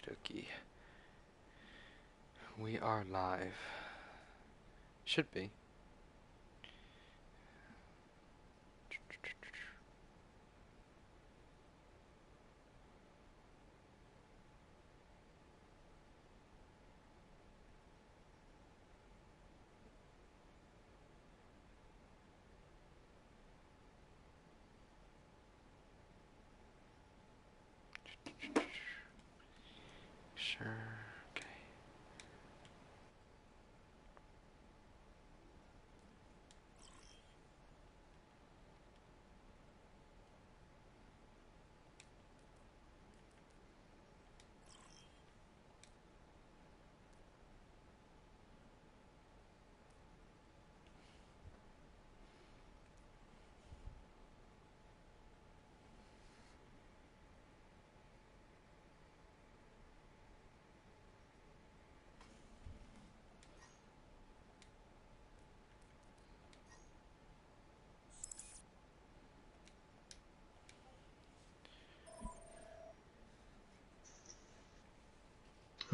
Okie. We are live. Should be. Sure. Okay.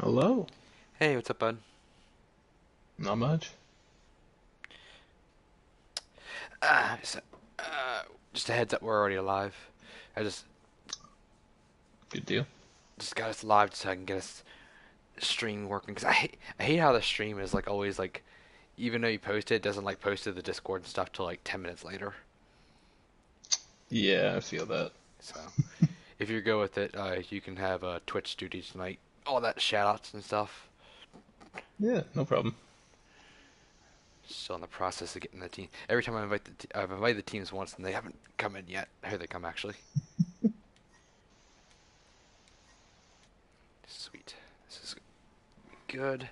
Hello. Hey, what's up, bud? Not much. Ah, so, uh, just a heads up, we're already live. I Good deal. just got us live so I can get us stream working. Cause I hate how the stream is like always like, even though you post it, it doesn't like post to the Discord and stuff till like 10 minutes later. Yeah, I feel that. So if you go with it, you can have Twitch duties tonight. All that shout outs and stuff. Yeah, no problem. Still in the process of getting the team. Every time I've invited the teams once and they haven't come in yet. Here they come actually. Sweet. This is good.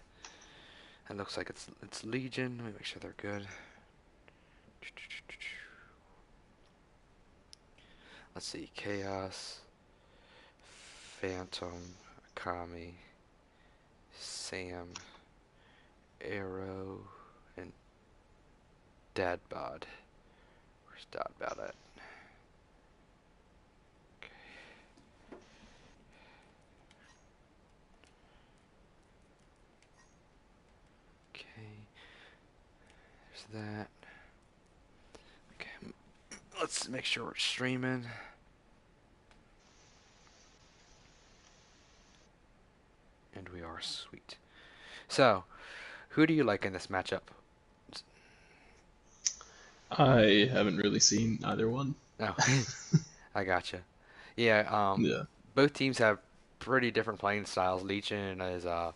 It looks like it's Legion. Let me make sure they're good. Let's see. Chaos, Phantom, Akami, Sam, Arrow, and Dadbod. Where's Dadbod at? Okay. There's that. Okay. Let's make sure we're streaming. And we are sweet. So, who do you like in this matchup? I haven't really seen either one. No, I gotcha. Yeah, Yeah. both teams have pretty different playing styles. Legion is, I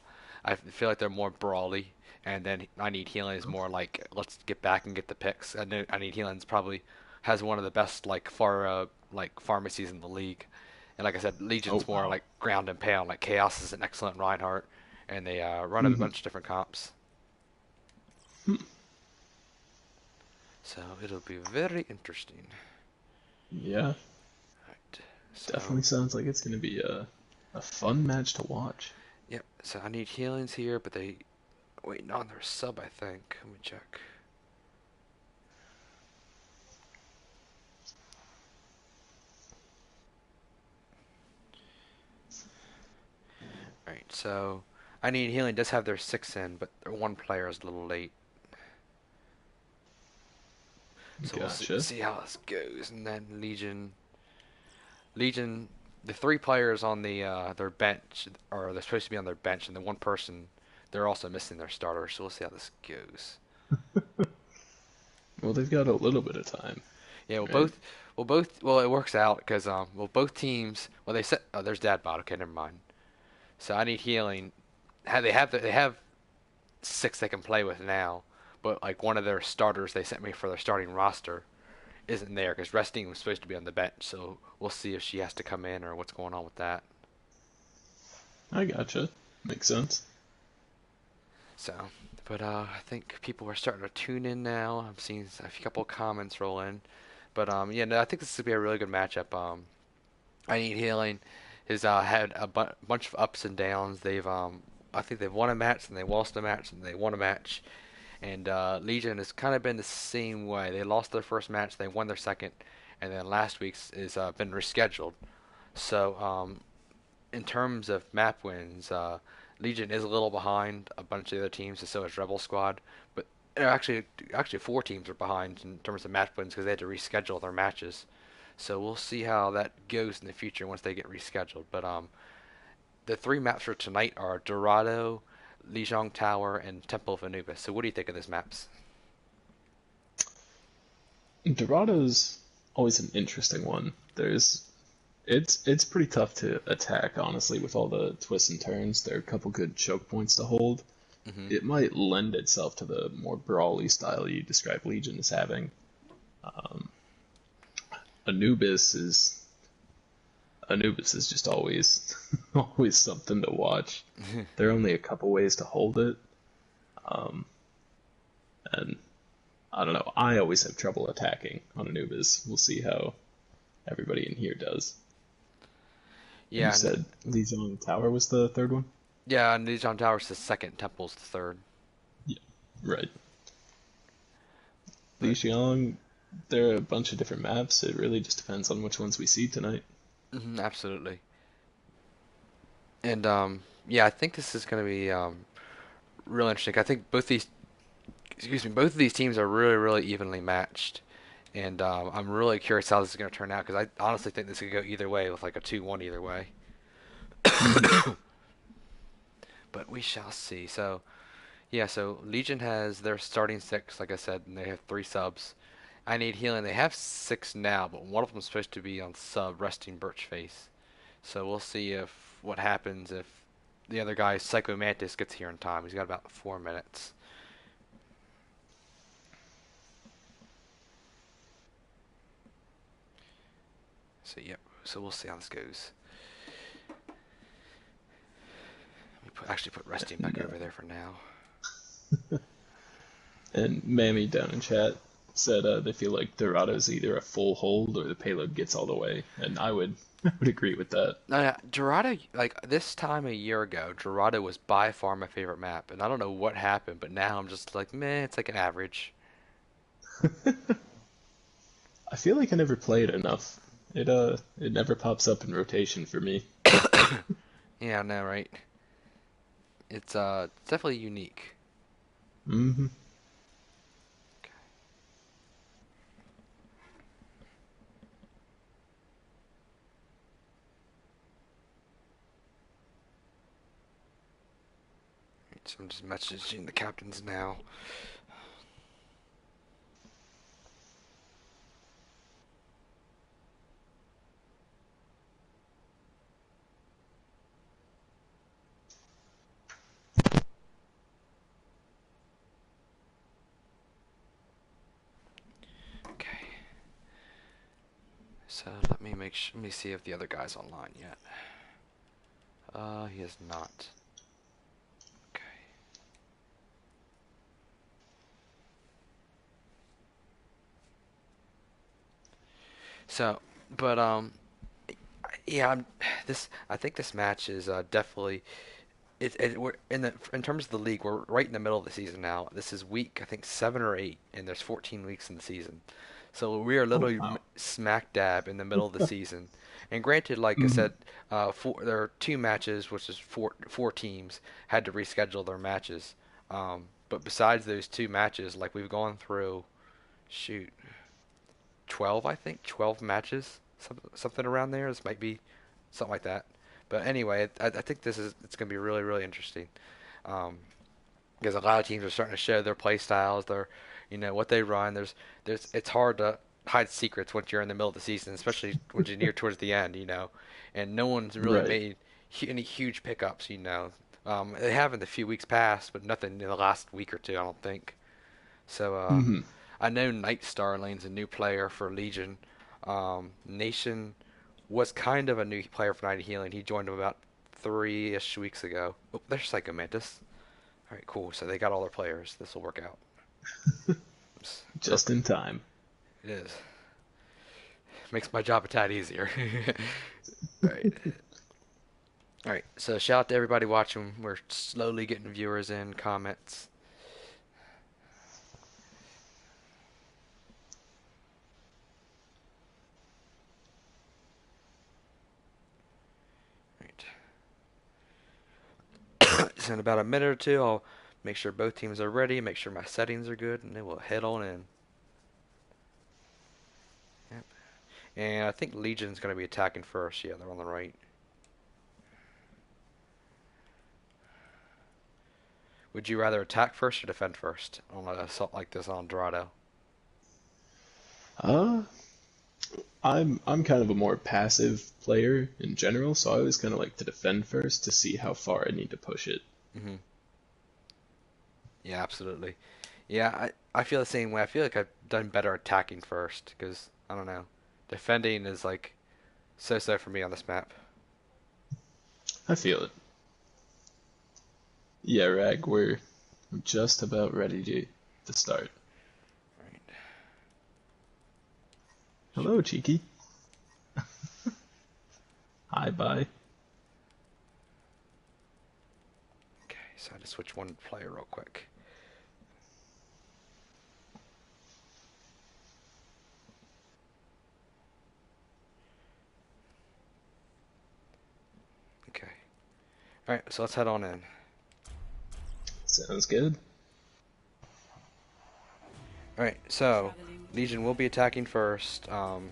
feel like they're more brawly, and then I Need Healing is more like let's get back and get the picks. I Need Healing's probably has one of the best like pharmacies in the league, and like I said, Oh Legion's more wow. like ground and pound. Like Chaos is an excellent Reinhardt, and they run a Hmm. bunch of different comps, so it'll be very interesting. Yeah, Right. So definitely sounds like it's gonna be a fun match to watch. yep. So I Need Healings here, but they waiting on their sub, I think. Let me check. Right, so I Need Healing does have their six in, but their one player is a little late. So we'll see, Gotcha. see how this goes. And then Legion, the three players on their bench, or they're supposed to be on their bench, and the one person, they're also missing their starter. So we'll see how this goes. Well, they've got a little bit of time, Yeah, right? well, it works out because both teams, well, they set, oh, there's Dadbot. Okay, never mind. So I Need Healing. They have six they can play with now, but like one of their starters they sent me for their starting roster isn't there because Resting was supposed to be on the bench. So we'll see if she has to come in or what's going on with that. I gotcha. Makes sense. So, but I think people are starting to tune in now. I'm seeing a couple of comments roll in, but yeah, no, I think this will be a really good matchup. I Need Healing has had a bunch of ups and downs. I think they've won a match and they lost a match and they won a match. And Legion has kind of been the same way. They lost their first match, they won their second, and then last week's is been rescheduled. So in terms of map wins, Legion is a little behind a bunch of the other teams, and so is Rebel Squad. But actually, four teams are behind in terms of match wins because they had to reschedule their matches. So we'll see how that goes in the future once they get rescheduled. But the three maps for tonight are Dorado, Lijiang Tower, and Temple of Anubis. So what do you think of these maps? Dorado's always an interesting one. It's pretty tough to attack, honestly, with all the twists and turns. There are a couple good choke points to hold. Hmm. It might lend itself to the more brawly style you describe Legion as having. Anubis is Anubis is just always always something to watch. There are only a couple ways to hold it, and I don't know. I always have trouble attacking on Anubis. We'll see how everybody in here does. And you Yeah, said Lijiang Tower was the third one? yeah, and Lijiang Tower is the second, Temple's the third. Yeah, right. But Lijiang, there are a bunch of different maps. It really just depends on which ones we see tonight. absolutely. And yeah, I think this is going to be real interesting. I think both of these teams are really, really evenly matched, and I'm really curious how this is going to turn out because I honestly think this could go either way with like a 2-1 either way. Hmm. But we shall see. So yeah, so Legion has their starting six, like I said, and they have three subs. I need healing. They have six now, but one of them is supposed to be on sub resting Birchface. So we'll see if what happens if the other guy, Psycho Mantis, gets here in time. He's got about 4 minutes. So yep. So we'll see how this goes. Actually put resting back And, over there for now. and Mammy down in chat said they feel like Dorado's either a full hold or the payload gets all the way, and I would agree with that. No, no, Dorado, like this time a year ago, Dorado was by far my favorite map, and I don't know what happened, but now I'm just like, meh, it's like an average. I feel like I never play it enough. It never pops up in rotation for me. Yeah, I know, right? It's definitely unique. Hmm. So I'm just messaging the captains now. Okay. So let me see if the other guy's online yet. He is not. Okay. So, but yeah, I think this match is definitely we're in terms of the league, we're right in the middle of the season now. This is week I think 7 or 8, and there's 14 weeks in the season. So we are Oh literally wow. smack dab in the middle of the season. And granted, like I Hmm. said, there are two matches, which is four teams had to reschedule their matches. But besides those two matches, like we've gone through, shoot, 12 I think, 12 matches, something around there. This might be something like that. But anyway, I think it's going to be really, really interesting. Um, because a lot of teams are starting to show their play styles, what they run. It's hard to hide secrets once you're in the middle of the season, especially when you're near towards the end, and no one's really Right. made any huge pickups. They have in the few weeks past, but nothing in the last week or two, I don't think. So Hmm. I know Night Starling's a new player for Legion. Nation was kind of a new player for Night Healing. He joined them about 3-ish weeks ago. Oh, there's Psycho Mantis. All right, cool. So they got all their players. This will work out. Oops. Just Perfect. in time. It is. Makes my job a tad easier. All right. All right. So shout out to everybody watching. We're slowly getting viewers in, comments. All right. in about a minute or two, I'll make sure both teams are ready, make sure my settings are good, and then we'll head on in. Yep. And I think Legion's going to be attacking first. Yeah, they're on the right. Would you rather attack first or defend first on an assault like this on Dorado? Uh, I'm kind of a more passive player in general, so I always kind of like to defend first to see how far I need to push it. Hmm. Yeah, absolutely. Yeah, I feel the same way. I feel like I've done better attacking first because I don't know, defending is like so-so for me on this map. I feel it. Yeah, Rag, we're just about ready to start. Right. Hello, Cheeky. Hi, bye. Okay, so I had to switch one player real quick. Okay. All right, so let's head on in. Sounds good. All right, so Legion will be attacking first. I'm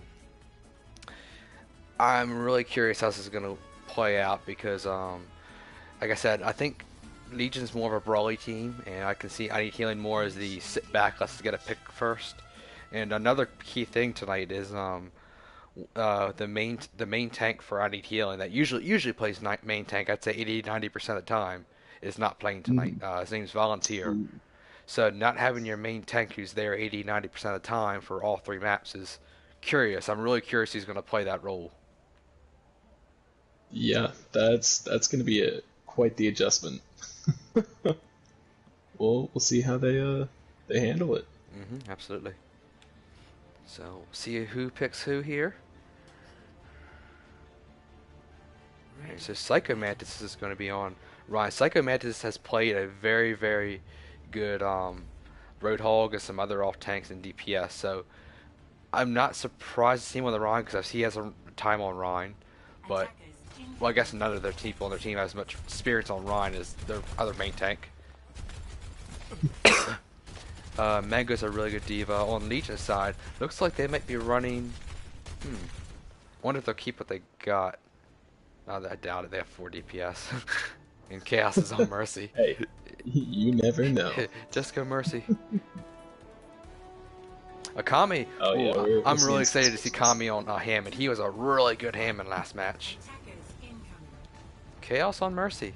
really curious how this is going to play out because, like I said, I think Legion's more of a brawly team, and I can see I Need Healing more as the sit back, let's get a pick first. And another key thing tonight is the main tank for I Need Healing that usually plays main tank. I'd say 80-90% of the time is not playing tonight. Mm. His name's Volunteer. Ooh. So not having your main tank who's there 80-90% of the time for all three maps is curious. I'm really curious who's going to play that role. Yeah, that's gonna be quite the adjustment. We'll see how they handle it. Absolutely. So see who picks who here. Okay, so Psycho Mantis is going to be on Ryan. Psycho Mantis has played a very, very good Roadhog and some other off tanks and DPS. So I'm not surprised to see him on the Rhine because he has a time on Rhine. But well, I guess none of their people on their team has as much experience on Rhine as their other main tank. Mango's a really good diva. On Legion's side, looks like they might be running. Wonder if they'll keep what they got. I doubt it. They have 4 DPS. And Chaos is on Mercy. Hey, you never know. Just go Mercy. Kami. Oh yeah, I'm really excited to see Kami on Hammond. He was a really good Hammond last match. Chaos on Mercy.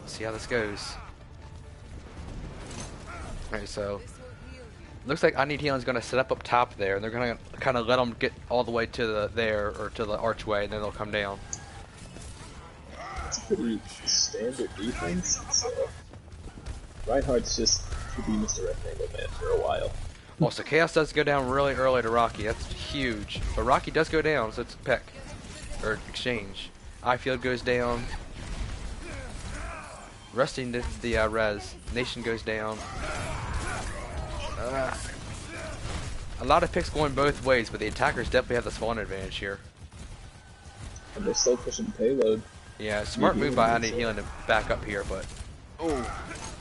See how this goes. Alright, so looks like I Need Healing's gonna set up top there, and they're gonna kind of let them get all the way to the archway, and then they'll come down. It's a pretty standard defense. So Reinhardt's just to be Mr. Rectangle Man for a while. Also, Chaos does go down really early to Rocky. That's huge. But Rocky does go down, so it's a pick. Or exchange. Ifield goes down. Resting the res. Nation goes down. A lot of picks going both ways, but the attackers definitely have the spawn advantage here. And they're still pushing payload. Yeah, smart move by I Need Healing to back up here, but... Oh.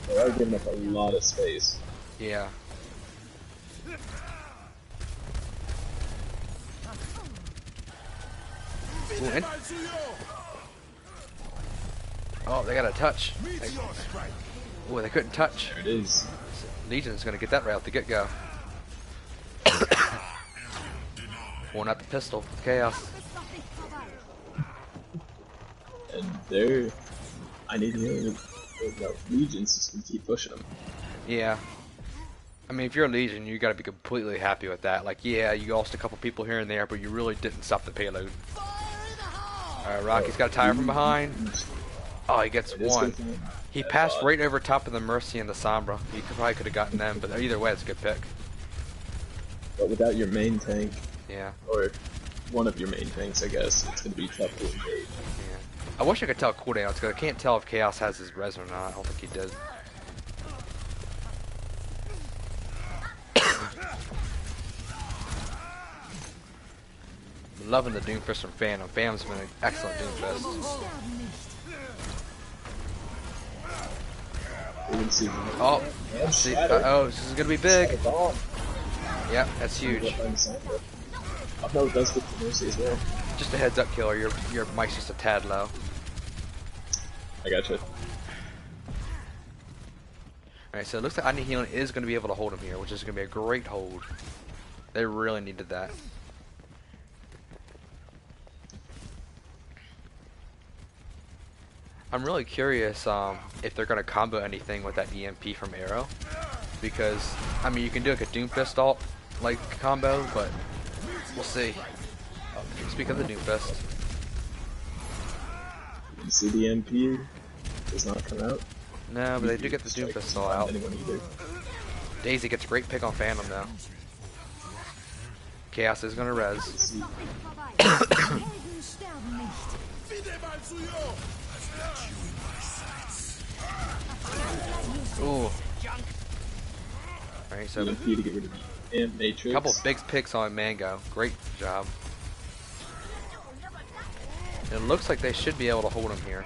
They are giving up a lot of space. Yeah. Ooh, oh, they got a touch. Oh, they couldn't touch. There it is. Legion's gonna get that right out the get-go. Pulling out the pistol. Chaos. And I Need Healing. No, Legion's just gonna keep pushing them. Yeah. I mean, if you're a Legion, you gotta be completely happy with that. Like, yeah, you lost a couple people here and there, but you really didn't stop the payload. Alright, Rocky's got a tire from behind. Oh, he gets one. He passed right over top of the Mercy and the Sombra. He probably could have gotten them, but either way, it's a good pick. But without your main tank, Yeah. or one of your main tanks, I guess, it's going to be tough to engage. Yeah. I wish I could tell cooldowns, because I can't tell if Chaos has his res or not. I don't think he does. Loving the Doomfist from Phantom. Phantom's been an excellent Doomfist. We're gonna see. Oh, And see, Shatter. oh, this is gonna be big. Shatter bomb. Yep, that's huge. Oh no, it does get to Mercy as well. Just a heads up, killer. Your mic's just a tad low. I gotcha. All right, so it looks like I Need Healing is going to be able to hold him here, which is going to be a great hold. They really needed that. I'm really curious if they're going to combo anything with that EMP from Arrow, because I mean you can do like a Doomfist ult like combo, but we'll see. Oh, speak of the Doomfist. You see the MP does not come out. No, but they do get the Doomfist ult out. Either. Daisy gets a great pick on Phantom though. Chaos is going to res. Ooh. Alright, so EMP to get rid of and Matrix. a couple big picks on Mango. Great job. It looks like they should be able to hold him here.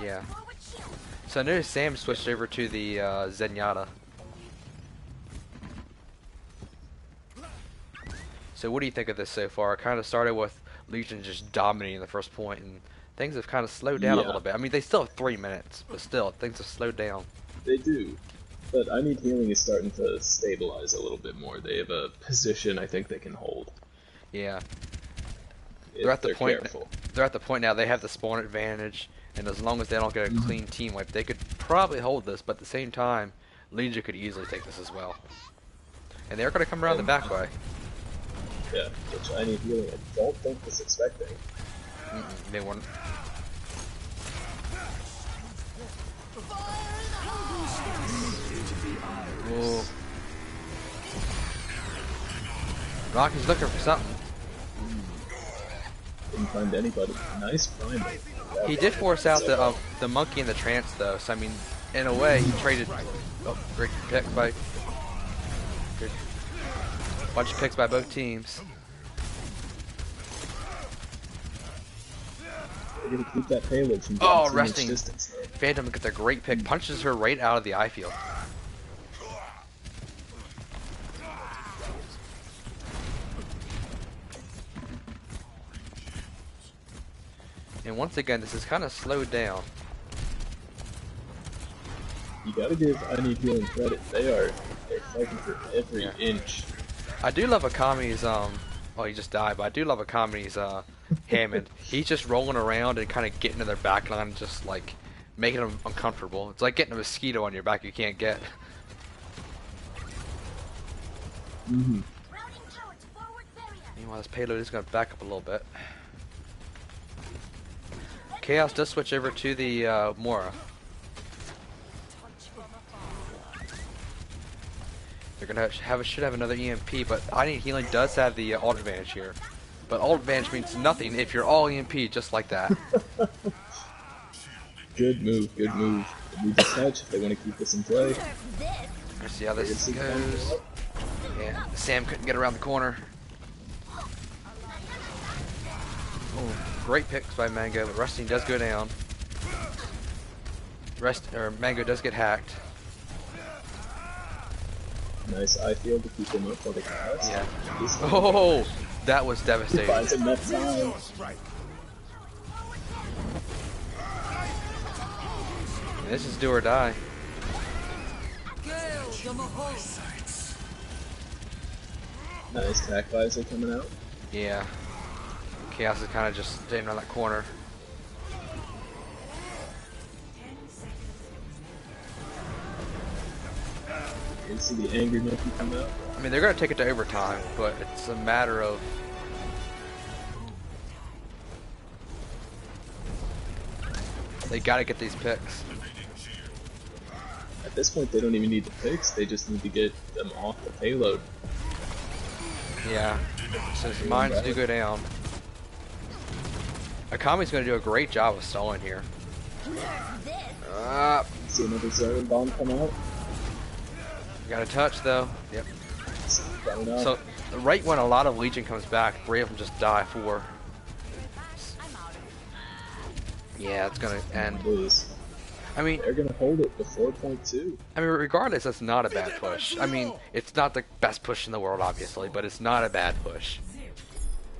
Yeah. So I noticed Sam switched over to the Zenyatta. So what do you think of this so far? It kind of started with Legion just dominating the first point, and things have kind of slowed down a little bit. I mean, they still have 3 minutes, but still, things have slowed down. They do. But I Need Healing is starting to stabilize a little bit more. They have a position I think they can hold. Yeah. If They're at the they're point. careful. They're at the point now. They have the spawn advantage, and as long as they don't get a clean team wipe, they could probably hold this. But at the same time, Legion could easily take this as well. And they're going to come around the back way. Yeah, which I Need Healing I don't think was expecting. They won't. Ooh. Rocky's looking for something. Didn't find anybody. Nice primal. He did force out the monkey in the trance though, so I mean, in a way, he traded. Oh, great pick by. Good. Bunch of picks by both teams. They're gonna keep that payload from getting too much resting. distance, though. Phantom gets a great pick, punches her right out of the eye field. And once again, this is kind of slowed down. You gotta give I Need Healing credit. They're fighting for every inch. I do love Akami's well, he just died, but I do love Akami's Hammond. He's just rolling around and kind of getting to their back line and just like making them uncomfortable. It's like getting a mosquito on your back you can't get. Meanwhile, this payload is going to back up a little bit. Chaos does switch over to the Mora. They're gonna should have another EMP, but I Need Healing does have the ult advantage here. But ult advantage means nothing if you're all EMP just like that. Good move, good move. They need to catch if they want to keep this in play. Let's see how this goes. Yeah, Sam couldn't get around the corner. Oh, great picks by Mango, but Rusting does go down. Mango does get hacked. Nice eye field to keep them up while they cast. Yeah. Oh, that was devastating. Finds enough time. This is do or die. Nice tack visor coming out. Yeah. Chaos is kind of just staying around that corner. You see the angry monkey come out. I mean, they're going to take it to overtime, but it's a matter of... They got to get these picks. At this point, they don't even need the picks. They just need to get them off the payload. Yeah. Since mines do go down. Akami's going to do a great job of stalling here. See another Zone bomb come out. Got a touch though. Yep. So right when a lot of Legion comes back, 3 of them just die. 4. Yeah, it's gonna end. Please. I mean, they're gonna hold it to 4.2. regardless, that's not a bad push. I mean, it's not the best push in the world, obviously, but it's not a bad push.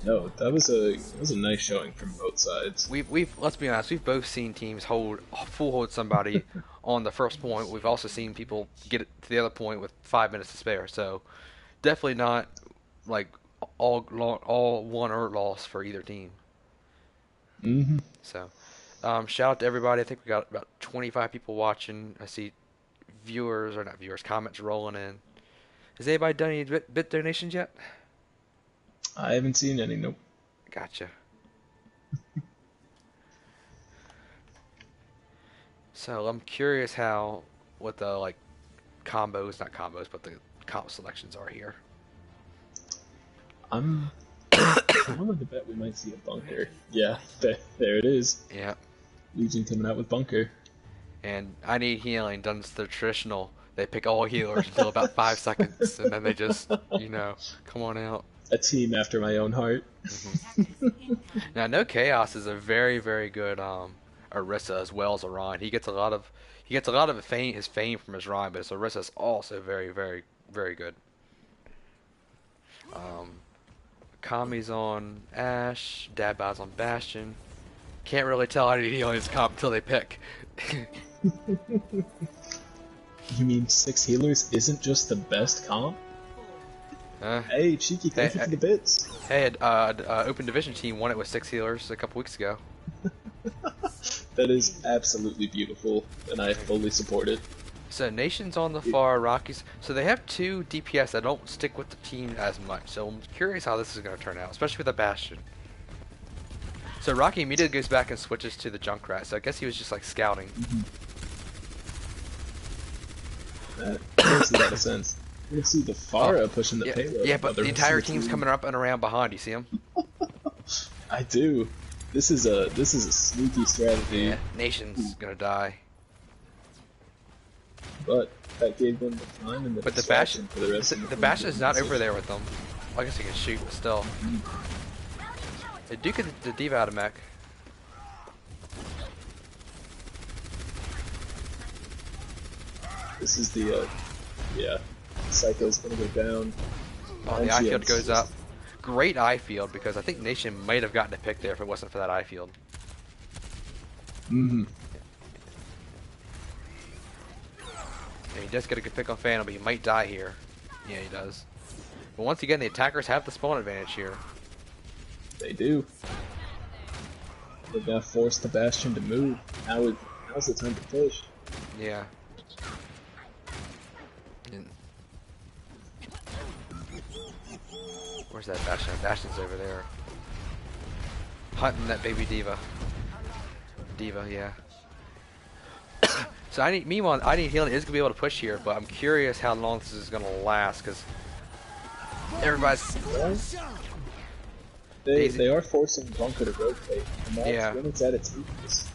No, that was a nice showing from both sides. We've let's be honest, we've both seen teams full hold somebody on the first point. We've also seen people get it to the other point with 5 minutes to spare. So definitely not like all won or lost for either team. Mm-hmm. So shout out to everybody. I think we got about 25 people watching. I see viewers or not viewers comments rolling in. Has anybody done any bit donations yet? I haven't seen any. Nope. Gotcha. So I'm curious how what the like combos, not combos, but the comp selections are here. I'm willing to bet we might see a bunker. Yeah, there it is. Yeah. Legion coming out with bunker. And I need healing. Done the traditional. They pick all healers until about 5 seconds, and then they just, come on out. A team after my own heart. Now, No Chaos is a very, very good Orisa as well as Orion. He gets a lot of his fame from his Orion, but his Orisa is also very, very, very good. Kami's on Ashe, Dabai's on Bastion. Can't really tell how to heal his comp until they pick. You mean 6 healers isn't just the best comp? Hey, Cheeky, thank you for the bits. Hey, Open Division team won it with 6 healers a couple weeks ago. That is absolutely beautiful, and I fully support it. So Nation's on the far, Rockies. So they have 2 DPS that don't stick with the team as much. So I'm curious how this is going to turn out, especially with the Bastion. So Rocky immediately goes back and switches to the Junkrat. So I guess he was just like scouting. That makes a lot of sense. You can see the Pharah pushing the payload. Yeah, but the entire team's coming up and around behind. You see him? I do. This is a sneaky strategy. Yeah, Nation's gonna die. But that gave them the time and the Bastion for the rest of the Bastion is not over there with them. I guess he can shoot, but still. They do get the D.Va out of mech. This is the Psycho's gonna go down. Oh, the eye field goes up. Great eye field, because I think Nation might have gotten a pick there if it wasn't for that eye field. Mm-hmm. Yeah, he does get a good pick on Phantom, but he might die here. Yeah, he does. But once again, the attackers have the spawn advantage here. They do. They're gonna force the Bastion to move. Now's the time to push. Yeah. Where's that Bastion? Bastion's over there. Hunting that baby D.Va. D.Va, yeah. So meanwhile, I need healing is gonna be able to push here, but I'm curious how long this is gonna last, because everybody's. They are forcing Bunker to rotate, and that's when it's at its weakness.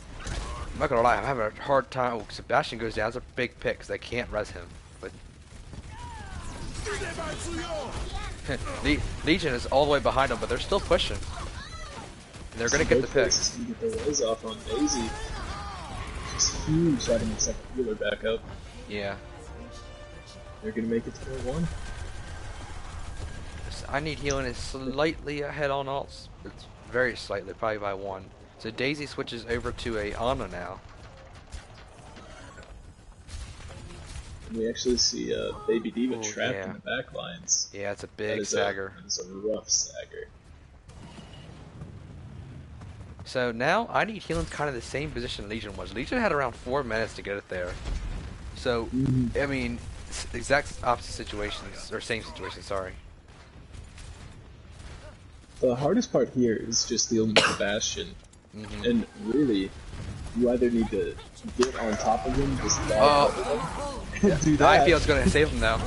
I'm not gonna lie, I'm having a hard time. Oh, Sebastian goes down. It's a big pick because they can't res him. But Legion is all the way behind them, but they're still pushing. And they're gonna get the pick. Get the res off on Daisy. It's huge having the second healer back up. Yeah. They're gonna make it to 4-1. I need healing is slightly ahead on alts. It's very slightly, probably by 1. So Daisy switches over to a Ana now. We actually see Baby D.Va trapped in the back lines. Yeah, it's a big stagger. It's a rough stagger. So now I need healing kind of the same position Legion was. Legion had around 4 minutes to get it there. So, I mean, exact opposite situations, or same situations, sorry. The hardest part here is just dealing with the Bastion. And really, you either need to get on top of him, just do that. The eye field's going to save him now.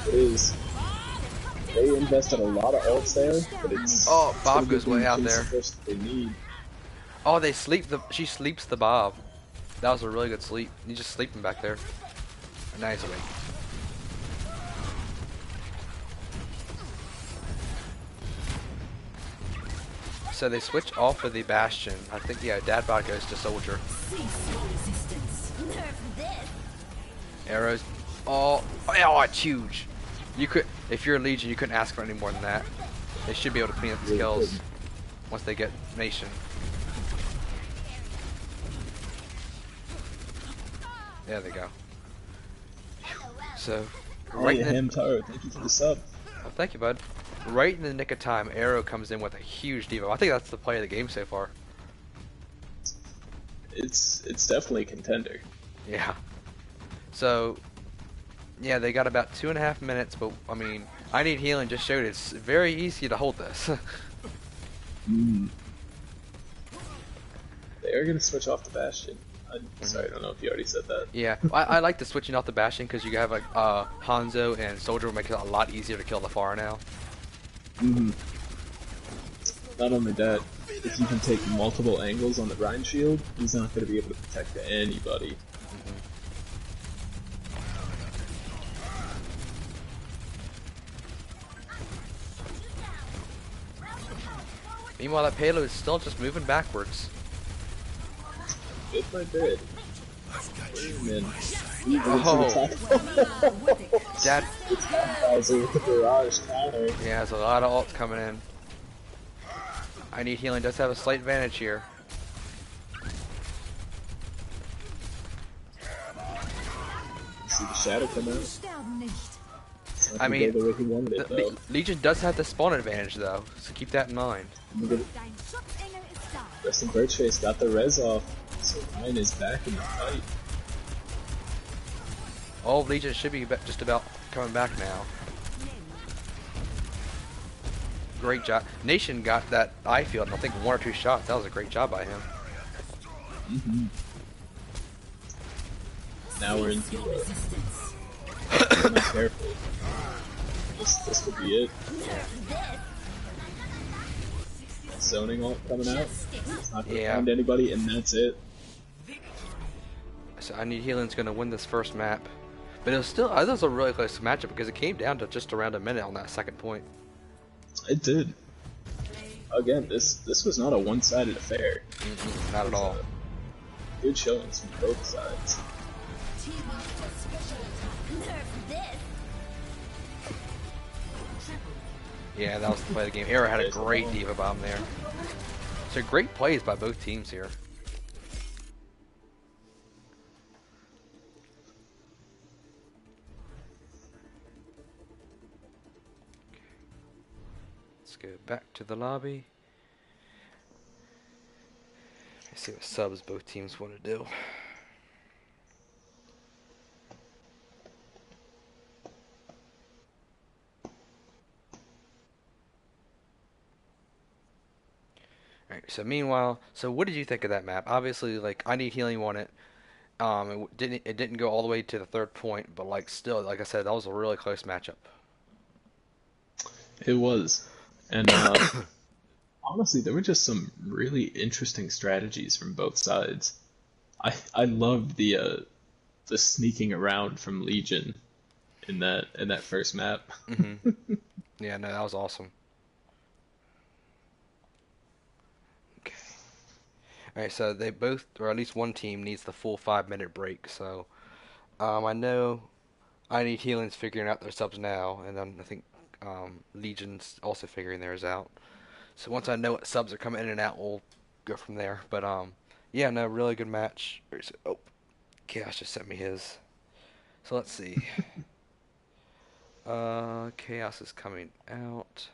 It is. They invested a lot of ults there, but it's. Oh, Bob goes way out there. They need. Oh, she sleeps the Bob. That was a really good sleep. You just sleeping back there. Nice awake. So they switch off of the Bastion. I think, yeah, Dadbot goes to Soldier. Arrows. Oh, it's huge. You could, if you're a Legion, you couldn't ask for any more than that. They should be able to clean up these Really kills couldn't. once they get Nation. There they go. So, right Hey, in the, Hamtaro, thank you for the sub. oh, thank you, bud. Right in the nick of time, Arrow comes in with a huge devo. I think that's the play of the game so far. It's definitely a contender. Yeah. So, yeah, they got about 2.5 minutes, but I mean, I Need Healing just showed it's very easy to hold this. Mm. They are gonna switch off the Bastion. I'm sorry, I don't know if you already said that. Yeah, I like the switching off the Bastion because you have like Hanzo and Soldier will make it a lot easier to kill the Pharah now. Mm. Not only that, if you can take multiple angles on the Rhine shield, he's not gonna be able to protect anybody. Meanwhile, that payload is still just moving backwards. Bit by bit. Man, Oh, that with the barrage counter. yeah, there's a lot of ults coming in. I Need Healing does have a slight advantage here. See the shadow come out. It's not I gonna mean, go the way he wanted it, though. Legion does have the spawn advantage though, so keep that in mind. Resting Birchface got the res off, so Ryan is back in the fight. All of Legion should be just about coming back now. Great job. Nation got that eye field in I think 1 or 2 shots. That was a great job by him. Mm-hmm. Now we're into careful. This could be it. Zoning ult coming out. It's not gonna find anybody, and that's it. So I Need Healing's gonna win this first map. But it was still, that was a really close matchup because it came down to just around a minute on that second point. It did. Again, this was not a one-sided affair. Not at all. Good showings from both sides. Yeah, that was the play of the game. Arrow had a great Diva Bomb there. So great plays by both teams here. Let's go back to the lobby. Let's see what subs both teams want to do. Alright, so meanwhile, so what did you think of that map? Obviously, like, I Need Healing won it. It didn't go all the way to the third point, but like still, like I said, that was a really close matchup. It was. And honestly, there were just some really interesting strategies from both sides. I loved the sneaking around from Legion in that first map. Yeah, no, that was awesome. Okay. Alright, so they both, or at least one team, needs the full 5 minute break. So I know I Need Healing's figuring out their subs now, and then I think Legion's also figuring theirs out. So once I know what subs are coming in and out, we'll go from there. But yeah, no, really good match. Oh, Chaos just sent me his. So let's see. Chaos is coming out.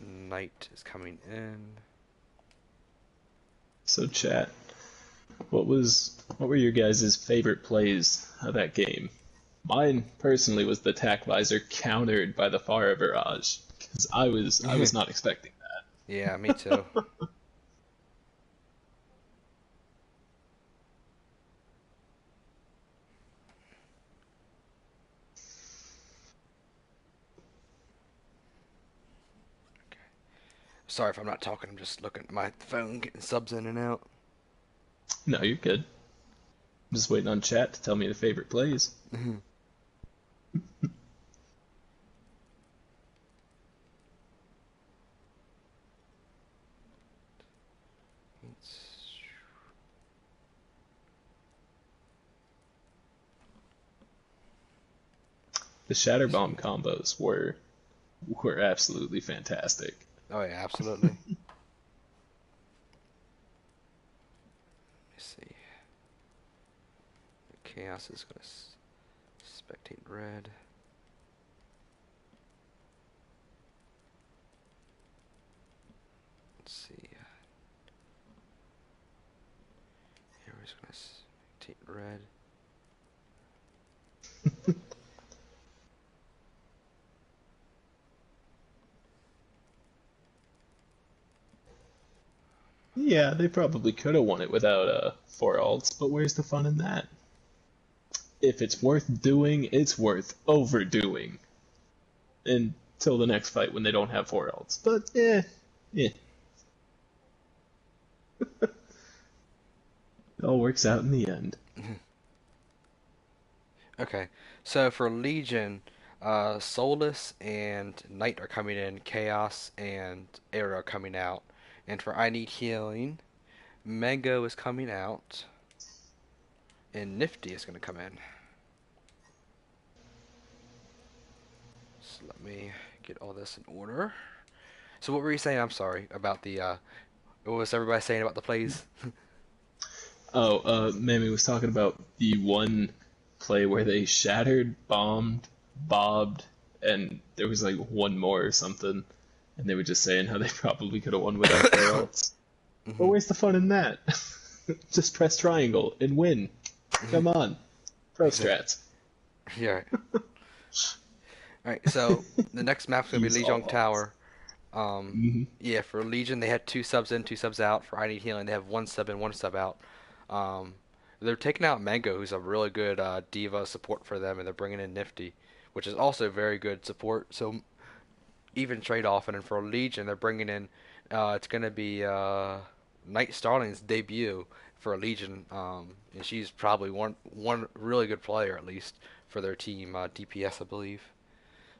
Knight is coming in. So chat, what were your guys' favorite plays of that game? Mine personally was the tack visor countered by the Pharah barrage, because I was not expecting that. Yeah, me too. Sorry if I'm not talking, I'm just looking at my phone, getting subs in and out. No, you're good. I'm just waiting on chat to tell me the favorite plays. The Shatter Bomb combos were absolutely fantastic. Oh yeah, absolutely. Let me see. Chaos is gonna spectate red. Let's see. Hero's gonna spectate red. Yeah, they probably could have won it without 4 ults, but where's the fun in that? If it's worth doing, it's worth overdoing until the next fight when they don't have 4 ults. But yeah, it all works out in the end. Okay, so for Legion, Solus and Knight are coming in, Chaos and Arrow are coming out. And for I Need Healing, Mango is coming out, and Nifty is going to come in. So let me get all this in order. So what were you saying? I'm sorry about the. What was everybody saying about the plays? Oh, Mammy was talking about the one play where they shattered, bombed, bobbed, and there was like one more or something, and they were just saying how they probably could have won without 4 ults. But Hmm. where's the fun in that? Just press triangle and win. Come on, pro Exactly. strats. Yeah. All right. So the next map's gonna be Use all Lijiang ults. Tower. Hmm. Yeah, for Legion they had 2 subs in, 2 subs out. For I Need Healing they have 1 sub in, 1 sub out. Um, they're taking out Mango, who's a really good diva support for them, and they're bringing in Nifty, which is also very good support. So even trade off, and then for Legion they're bringing in. It's gonna be Night Starling's debut for Legion, and she's probably one really good player at least for their team, DPS I believe.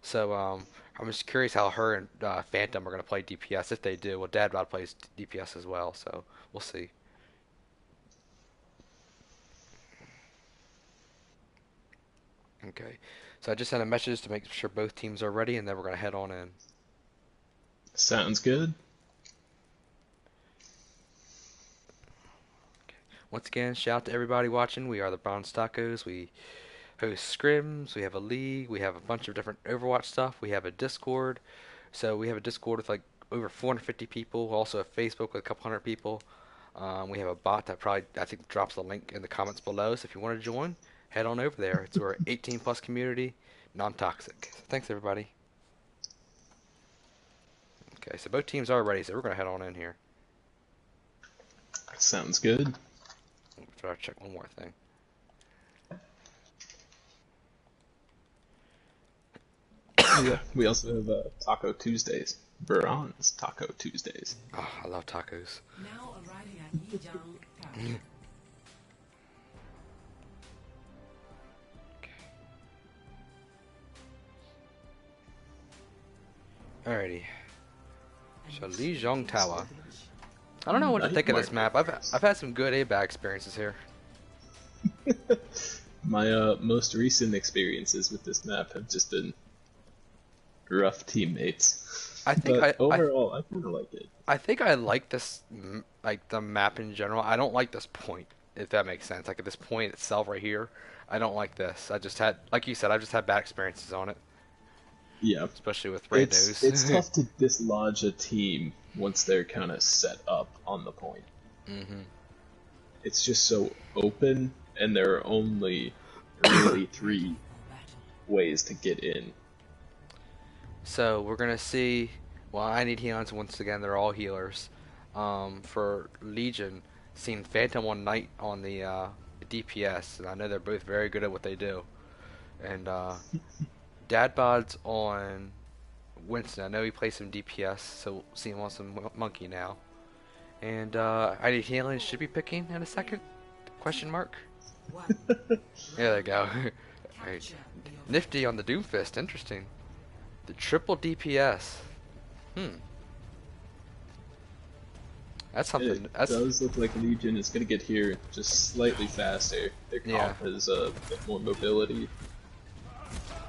So I'm just curious how her and Phantom are going to play DPS if they do. Well, Dad Bod plays DPS as well, so we'll see. Okay, so I just sent a message to make sure both teams are ready, and then we're going to head on in. Sounds good. Once again, shout out to everybody watching. We are the Bronze Tacos. We host scrims. We have a league. We have a bunch of different Overwatch stuff. We have a Discord. So we have a Discord with like over 450 people. Also a Facebook with a couple hundred people. We have a bot that probably I think drops the link in the comments below. So if you want to join, head on over there. It's our 18 plus community, non-toxic. So thanks everybody. Okay, so both teams are ready. So we're gonna head on in here. Sounds good. Try to check one more thing. Oh yeah, we also have Taco Tuesdays. Veron's Taco Tuesdays. Oh, I love tacos. Now arriving at Yijang Tower. Alrighty. So Lijiang Tower. I don't know what to Night think of this map. market. I've had some good and bad experiences here. My most recent experiences with this map have just been rough teammates. I think But I overall, I kind of like it. I think I like this like the map in general. I don't like this point, if that makes sense. Like at this point itself right here, I don't like this. I just had, like you said, I've just had bad experiences on it, Yeah, especially with it's randos. tough to dislodge a team once they're kind of set up on the point. Hmm. It's just so open, and there are only really 3 ways to get in. So we're gonna see. Well, I need healers once again. They're all healers. For Legion, seeing Phantom one Knight on the DPS, and I know they're both very good at what they do. And Dadbod's on Winston. I know he plays some DPS, so we'll see him on some Monkey now. And I need healing. Should be picking in a second? Question mark. One. There they go. Alright. Capture the Nifty on the Doomfist. Interesting. The triple DPS. That's It something. That's does look like Legion is going to get here just slightly faster. Their yeah. comp has a bit more mobility.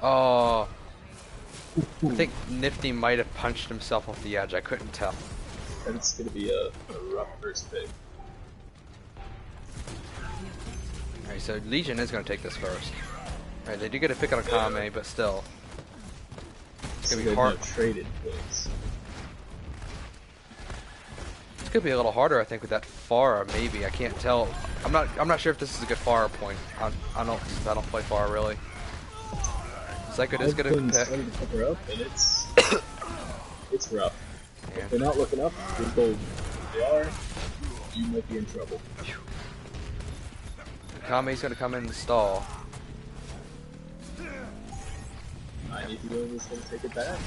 Oh, I think Nifty might have punched himself off the edge. I couldn't tell. That's gonna be a rough first pick. Alright, so Legion is going to take this first. Alright, they do get a pick on a Kame, but still. It's going to be hard. No traded picks. It's going to be a little harder, I think, with that Pharah, maybe. I can't tell. I'm not sure if this is a good Pharah point. I don't play Pharah, really. Psycho is going to starting to pick her up, and it's rough. Yeah. If they're not looking up, you're told they are, you might be in trouble. Kame's going to come in and stall. I need to go is going to take it back.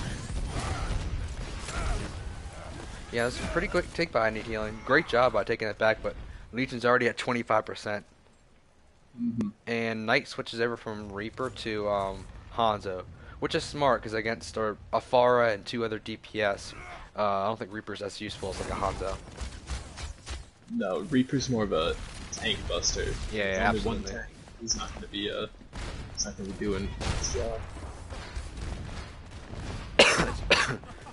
Yeah, that's a pretty quick take by I Need Healing. Great job by taking it back, but Legion's already at 25%. And Knight switches over from Reaper to Hanzo, which is smart because against a Pharah and 2 other DPS, I don't think Reaper's as useful as like a Hanzo. No, Reaper's more of a tank buster. Yeah, Only absolutely. one tank. He's not going to be doing his job.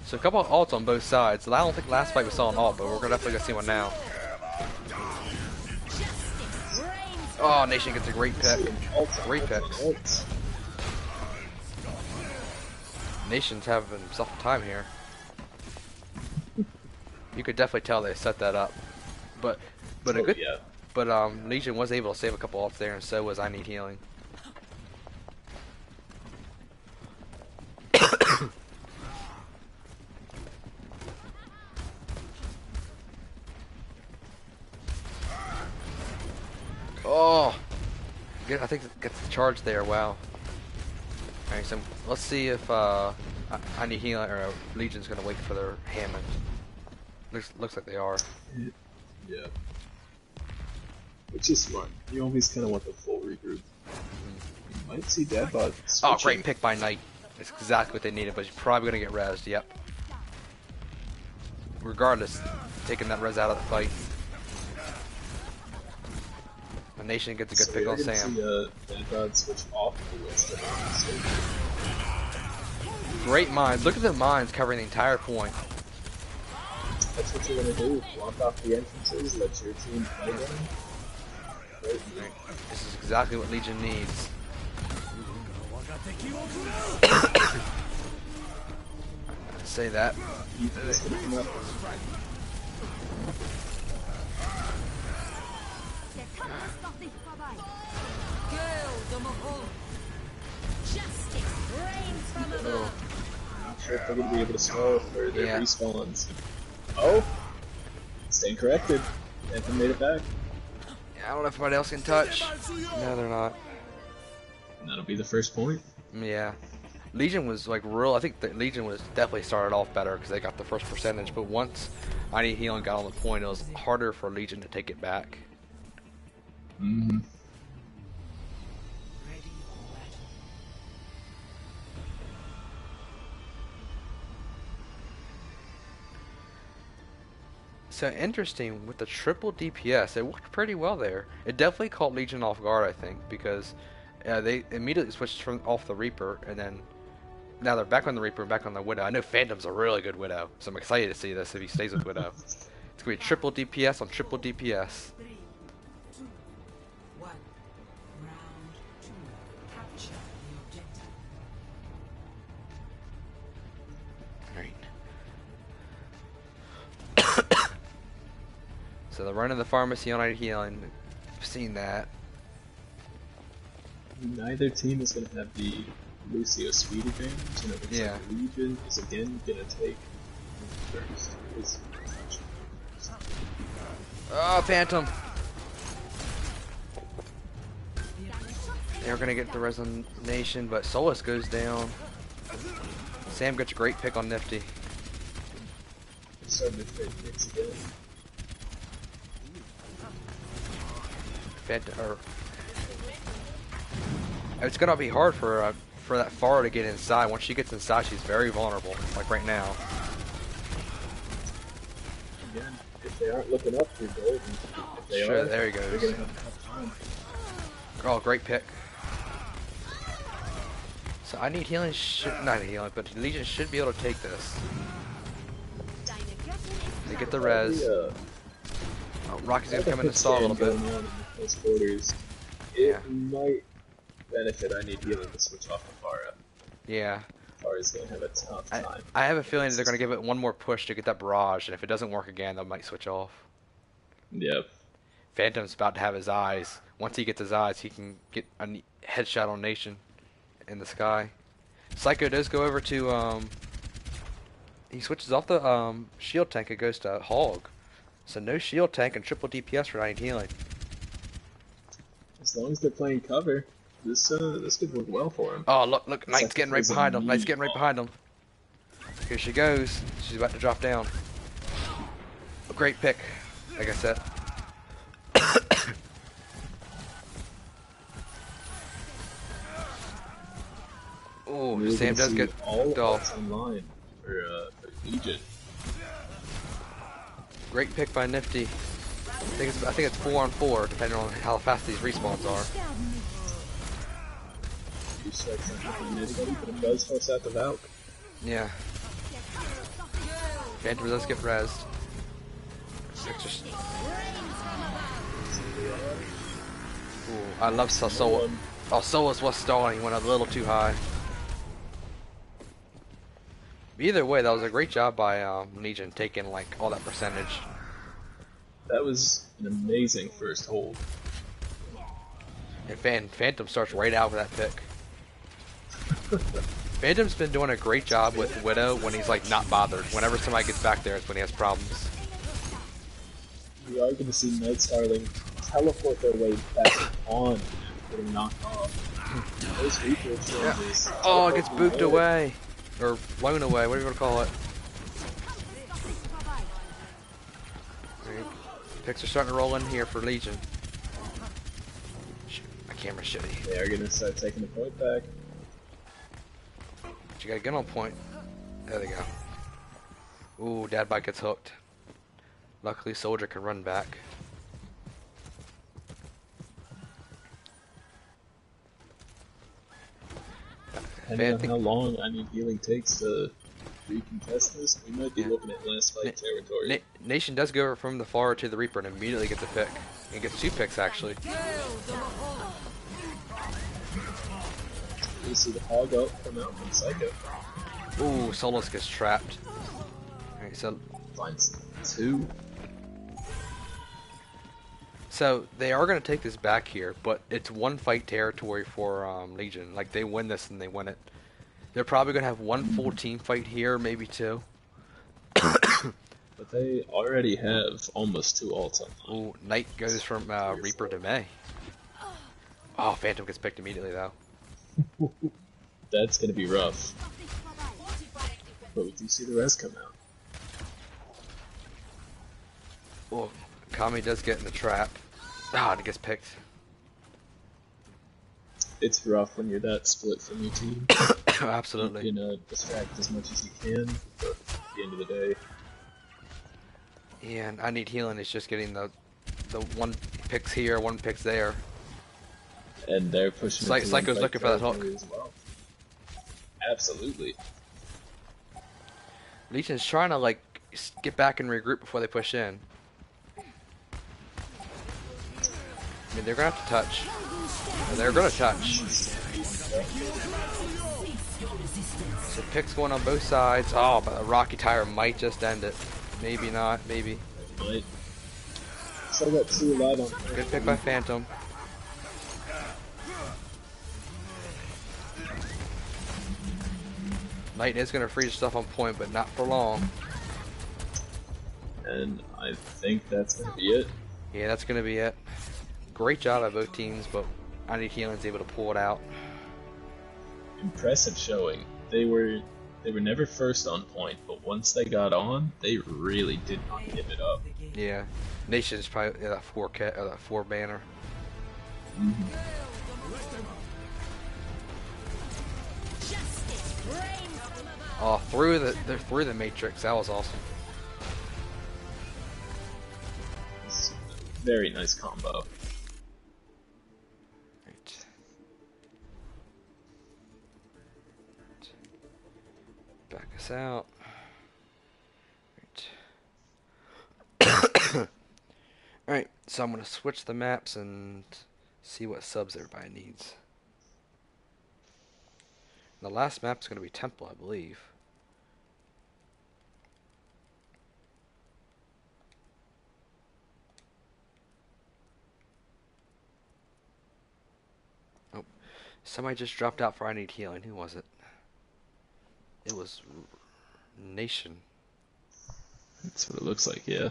So a couple of ults on both sides. I don't think last fight we saw an ult, but we're definitely gonna see one now. Oh, Nation gets a great pick. Great picks. Nation's having himself a time here. You could definitely tell they set that up, but a good. Yeah. But Legion was able to save a couple ults there, and so was I Need Healing. Oh, I think it gets the charge there. Wow. Alright, so let's see if I Need Healing or Legion's gonna wait for their Hammond. Looks like they are. Yeah. Which is smart. You always kind of want the full regroup. You might see Deadbot switching. Oh, great pick by Knight. It's exactly what they needed, but he's probably gonna get rezzed. Yep. Regardless, taking that res out of the fight. The Nation gets a good pick on Sam. See Deadbot switch off the list. Great mines. Look at the mines covering the entire point. That's what you're gonna do. Block off the entrances, let your team play them. Right. This is exactly what Legion needs. Say that. Oh. Not sure if they're gonna be able to slow for their Yeah. respawns. Oh! Staying corrected. Anthem made it back. I don't know if anybody else can touch. No, they're not. And that'll be the first point. Yeah. Legion was like real. I think the Legion was definitely started off better because they got the first percentage. But once I Need Healing got on the point, it was harder for Legion to take it back. Mm-hmm. So interesting with the triple DPS. It worked pretty well there. It definitely caught Legion off guard, I think, because they immediately switched from off the Reaper, and then now they're back on the Reaper and back on the Widow. I know Phantom's a really good Widow, so I'm excited to see this if he stays with Widow. It's gonna be triple DPS on triple DPS. 3, 2, 1. Round 2. Capture the objective. Alright. So they're running the pharmacy on I Need Healing. I've seen that. Neither team is going to have the Lucio speed advantage, and it looks Yeah. like Legion is again going to take first. Oh, Phantom! They're gonna get the Resonation, but Solus goes down. Sam gets a great pick on Nifty. Starting to trade picks again. It's gonna be hard for that Pharah to get inside. Once she gets inside, she's very vulnerable, like right now. Again, if they aren't looking up, you're golden. If they Sure, are, there he they're goes. going to have a tough time. Oh, great pick. So I need healing. Not healing, but Legion should be able to take this. They get the Probably, res. Oh, Rocky's gonna the come in and quick stall a scan little bit. going on in the close quarters. Yeah. It might benefit. I need healing to switch off of Pharah. Yeah. Pharah's gonna have a tough time. I have a feeling they're gonna give it one more push to get that barrage, and if it doesn't work again, they might switch off. Yep. Phantom's about to have his eyes. Once he gets his eyes, he can get a headshot on Nation in the sky. Psycho does go over to he switches off the shield tank and goes to Hog. So no shield tank and triple DPS for 9 healing. As long as they're playing cover, this could work well for him. Oh look, Knight's getting right Sacrifice behind him. a Knight's knee. getting right behind him. Here she goes. She's about to drop down. A great pick, like I said. Oh, We're Sam gonna does see get all hooked off. online for Legion. Great pick by Nifty. I think it's 4-on-4, depending on how fast these respawns are. Two strikes not behind anybody, but it does force out the Valk. Yeah. Phantom does get rezzed. Ooh, I love Sola. Oh, Solace was stalling. He went a little too high. Either way, that was a great job by Legion taking like all that percentage. That was an amazing first hold. And Phantom starts right out with that pick. Phantom's been doing a great job with Widow when he's like not bothered. Whenever somebody gets back there, it's when he has problems. We are going to see Night Starling teleport their way back on, getting knocked off. Those Reaper changes. Oh, it gets booped away. Or blown away, whatever you want to call it. Right. Picks are starting to roll in here for Legion. Shoot, my camera's shitty. They are going to start taking the point back. But you gotta get on point. There they go. Ooh, Dad Bike gets hooked. Luckily, Soldier can run back. Depending on how long I Need Healing takes to recontest this, we might be looking at last fight territory. Nation does go from the Far to the Reaper and immediately gets a pick. And gets 2 picks, actually. You see the Hog out come out from Psycho. Ooh, Solus gets trapped. Alright, so Finds 2. So they are going to take this back here, but it's one fight territory for Legion. Like they win this and they win it. They're probably going to have one full team fight here, maybe 2. But they already have almost 2 ults on. Ooh, Knight goes from Reaper to May. Oh, Phantom gets picked immediately though. That's going to be rough. But we do see the rest come out. Oh, Kami does get in the trap. Ah, and it gets picked. It's rough when you're that split from your team. Absolutely. You can distract as much as you can, but at the end of the day, Yeah, and I Need Healing is just getting the 1 picks here, 1 picks there. and they're pushing. into Psycho's one-fight looking for that hook. territory as well. Absolutely. Legion's trying to like get back and regroup before they push in. I mean, they're gonna have to touch. They're gonna touch. So picks going on both sides. Oh, but a Rocky Tire might just end it. Maybe not. Maybe. Might. Still got 2 alive on. Good pick by Phantom. Knight is gonna freeze stuff on point, but not for long. And I think that's gonna be it. Yeah, that's gonna be it. Great job by both teams, but I Need Healing's able to pull it out. Impressive showing. They were never first on point, but once they got on, they really did not give it up. Yeah, Nation's probably that 4 banner. Oh, they're through the Matrix. That was awesome. It's a very nice combo. Right. this out. Alright, so I'm going to switch the maps and see what subs everybody needs. The last map's going to be Temple, I believe. Oh, somebody just dropped out for I Need Healing. Who was it? It was Nation. That's what it looks like, yeah.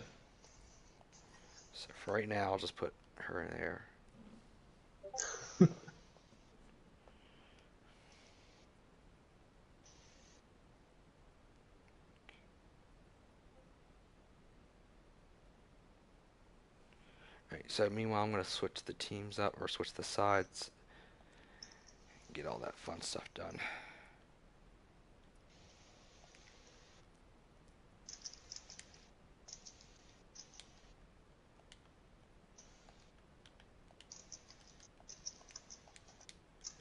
So for right now, I'll just put her in there. Alright, so meanwhile, I'm going to switch the teams up, or switch the sides. Get all that fun stuff done.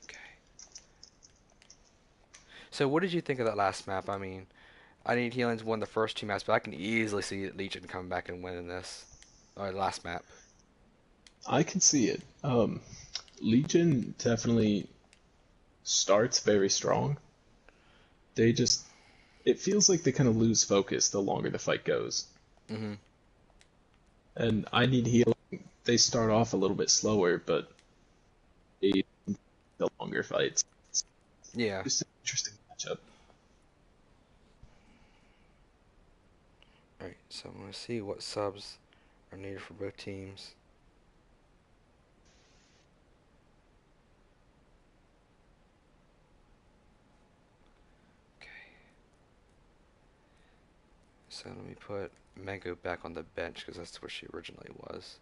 Okay. So what did you think of that last map? I mean, I Need Healing's won the first two maps, but I can easily see Legion coming back and winning this. Or the last map. I can see it. Legion definitely starts very strong. They just, it feels like they kind of lose focus the longer the fight goes. Mm-hmm. And I Need Healing, they start off a little bit slower, but they the longer fights. It's Yeah. just an interesting matchup. Alright, so I'm going to see what subs are needed for both teams. Okay. So let me put Mango back on the bench because that's where she originally was.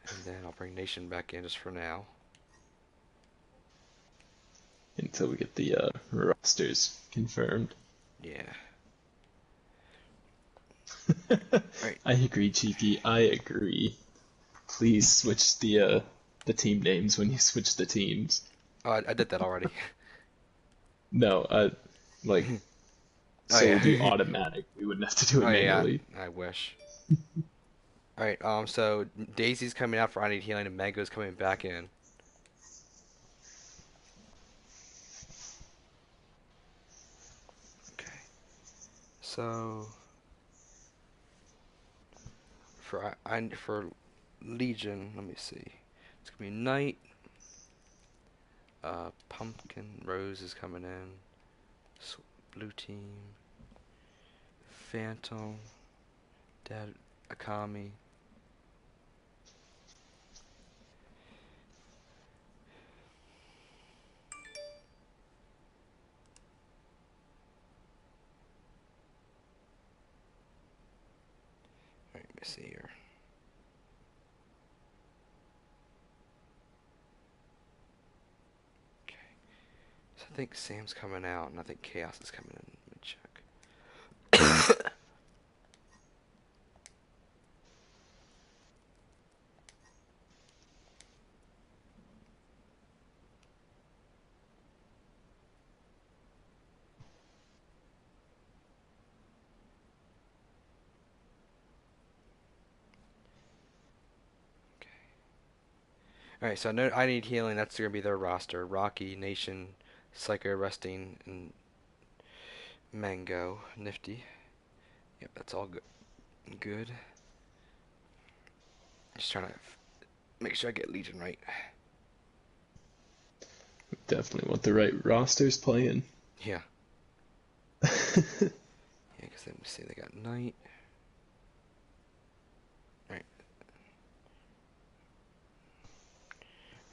And then I'll bring Nation back in just for now. Until we get the rosters confirmed. Yeah. Right. I agree, Cheeky. I agree. Please switch the team names when you switch the teams. Oh, I did that already. No, like Oh so it would be yeah. automatic. We wouldn't have to do it Oh yeah. manually. I wish. Alright, so Daisy's coming out for I Need Healing and Mango's coming back in. Okay. So for Legion, let me see. It's gonna be Knight. Pumpkin Rose is coming in. Blue team. Phantom. Dad Akami. Alright, let me see here. Okay. So I think Sam's coming out, and I think Chaos is coming in. Let me check. Alright, so I Need Healing, that's going to be their roster. Rocky, Nation, Psycho Resting, and Mango. Nifty. Yep, that's all good. Just trying to make sure I get Legion right. Definitely want the right rosters playing. Yeah. Yeah, because let me see, they got Knight. Alright.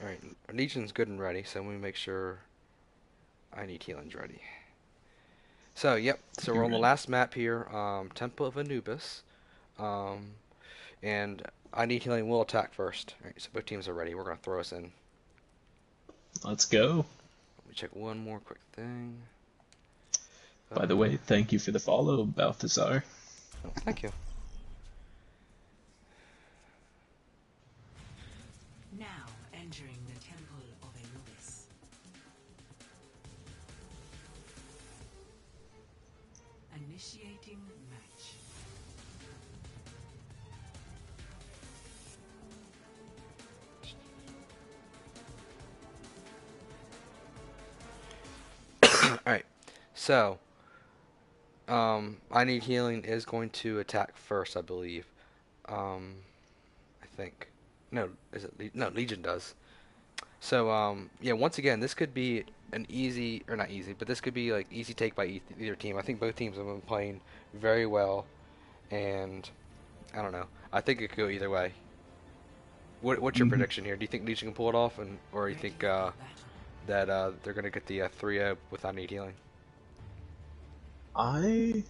Alright, Legion's good and ready, so let me make sure I Need Healing's ready. So, yep, so we're on the last map here, Temple of Anubis. And I Need Healing will attack first. Alright, so both teams are ready. We're going to throw us in. Let's go. Let me check one more quick thing. By the way, thank you for the follow, Balthazar. Oh, thank you. Now entering the Temple of Anubis. Initiating match. Alright, so, I Need Healing is going to attack first, I believe. I think. No, is it? No, Legion does. So, yeah, once again, this could be an easy, or not easy, but this could be like easy take by either team. I think both teams have been playing very well, and I don't know. I think it could go either way. What's your Hmm. prediction here? Do you think Legion can pull it off, and or you Ready think for battle. that they're gonna get the 3-0 without need healing? I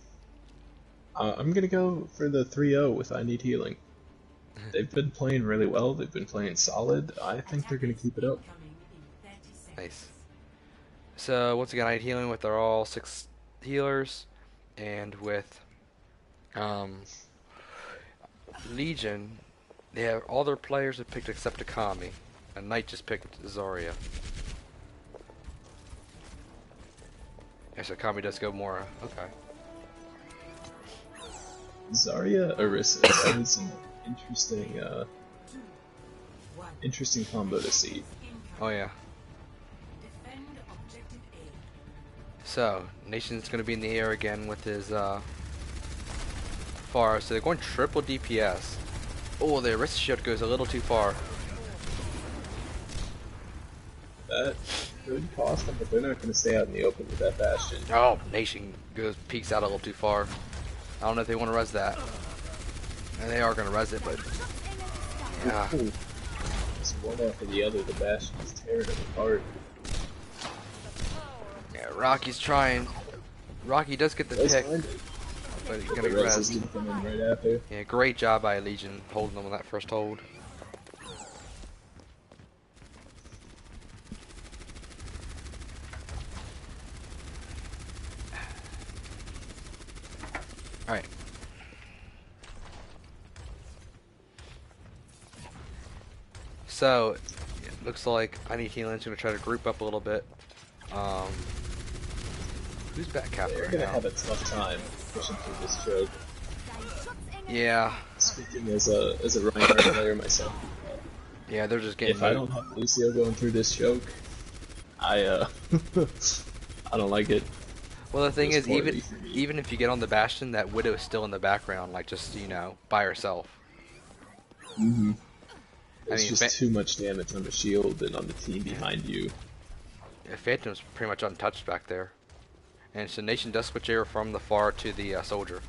I'm gonna go for the 3-0 with I Need Healing. They've been playing really well. They've been playing solid. I think they're gonna Attackers keep it up. incoming in 30 seconds. Nice. So once again, I need healing with our all 6 healers, and with um, Legion, they have all their players have picked except Akami, and Knight just picked Zarya. Yes, Akami does go more. Okay. Zarya Orisa. That is an interesting, 1. interesting combo to see. Oh yeah. Defend objective A. So Nation's gonna be in the air again with his far. So they're going triple DPS. Oh, the Orisa shield goes a little too far. That could cost them, but they're not going to stay out in the open with that Bastion. Oh, Nation goes peeks out a little too far. I don't know if they want to res that. And they are going to res it, but yeah. Ooh. Just one after the other, the Bastion is tearing them apart. Yeah, Rocky's trying. Rocky does get the Does pick, find it. but he's But going the to res is res. going to come in right after. Yeah, great job by Legion holding them on that first hold. Alright. So, it looks like I Need Healing's going to try to group up a little bit. Um, who's back cap They're right going to now? have a tough time pushing through this choke. Yeah, Speaking as a Reinhardt player myself, yeah, they're just getting. if I don't have Lucio going through this choke, I I don't like it. Well, the thing It's is, even poorly for me. even if you get on the Bastion, that Widow is still in the background, like just by herself. Mm-hmm. I It's mean, just too much damage on the shield and on the team behind you. Phantom's pretty much untouched back there, and so Nation does switch air from the far to the soldier.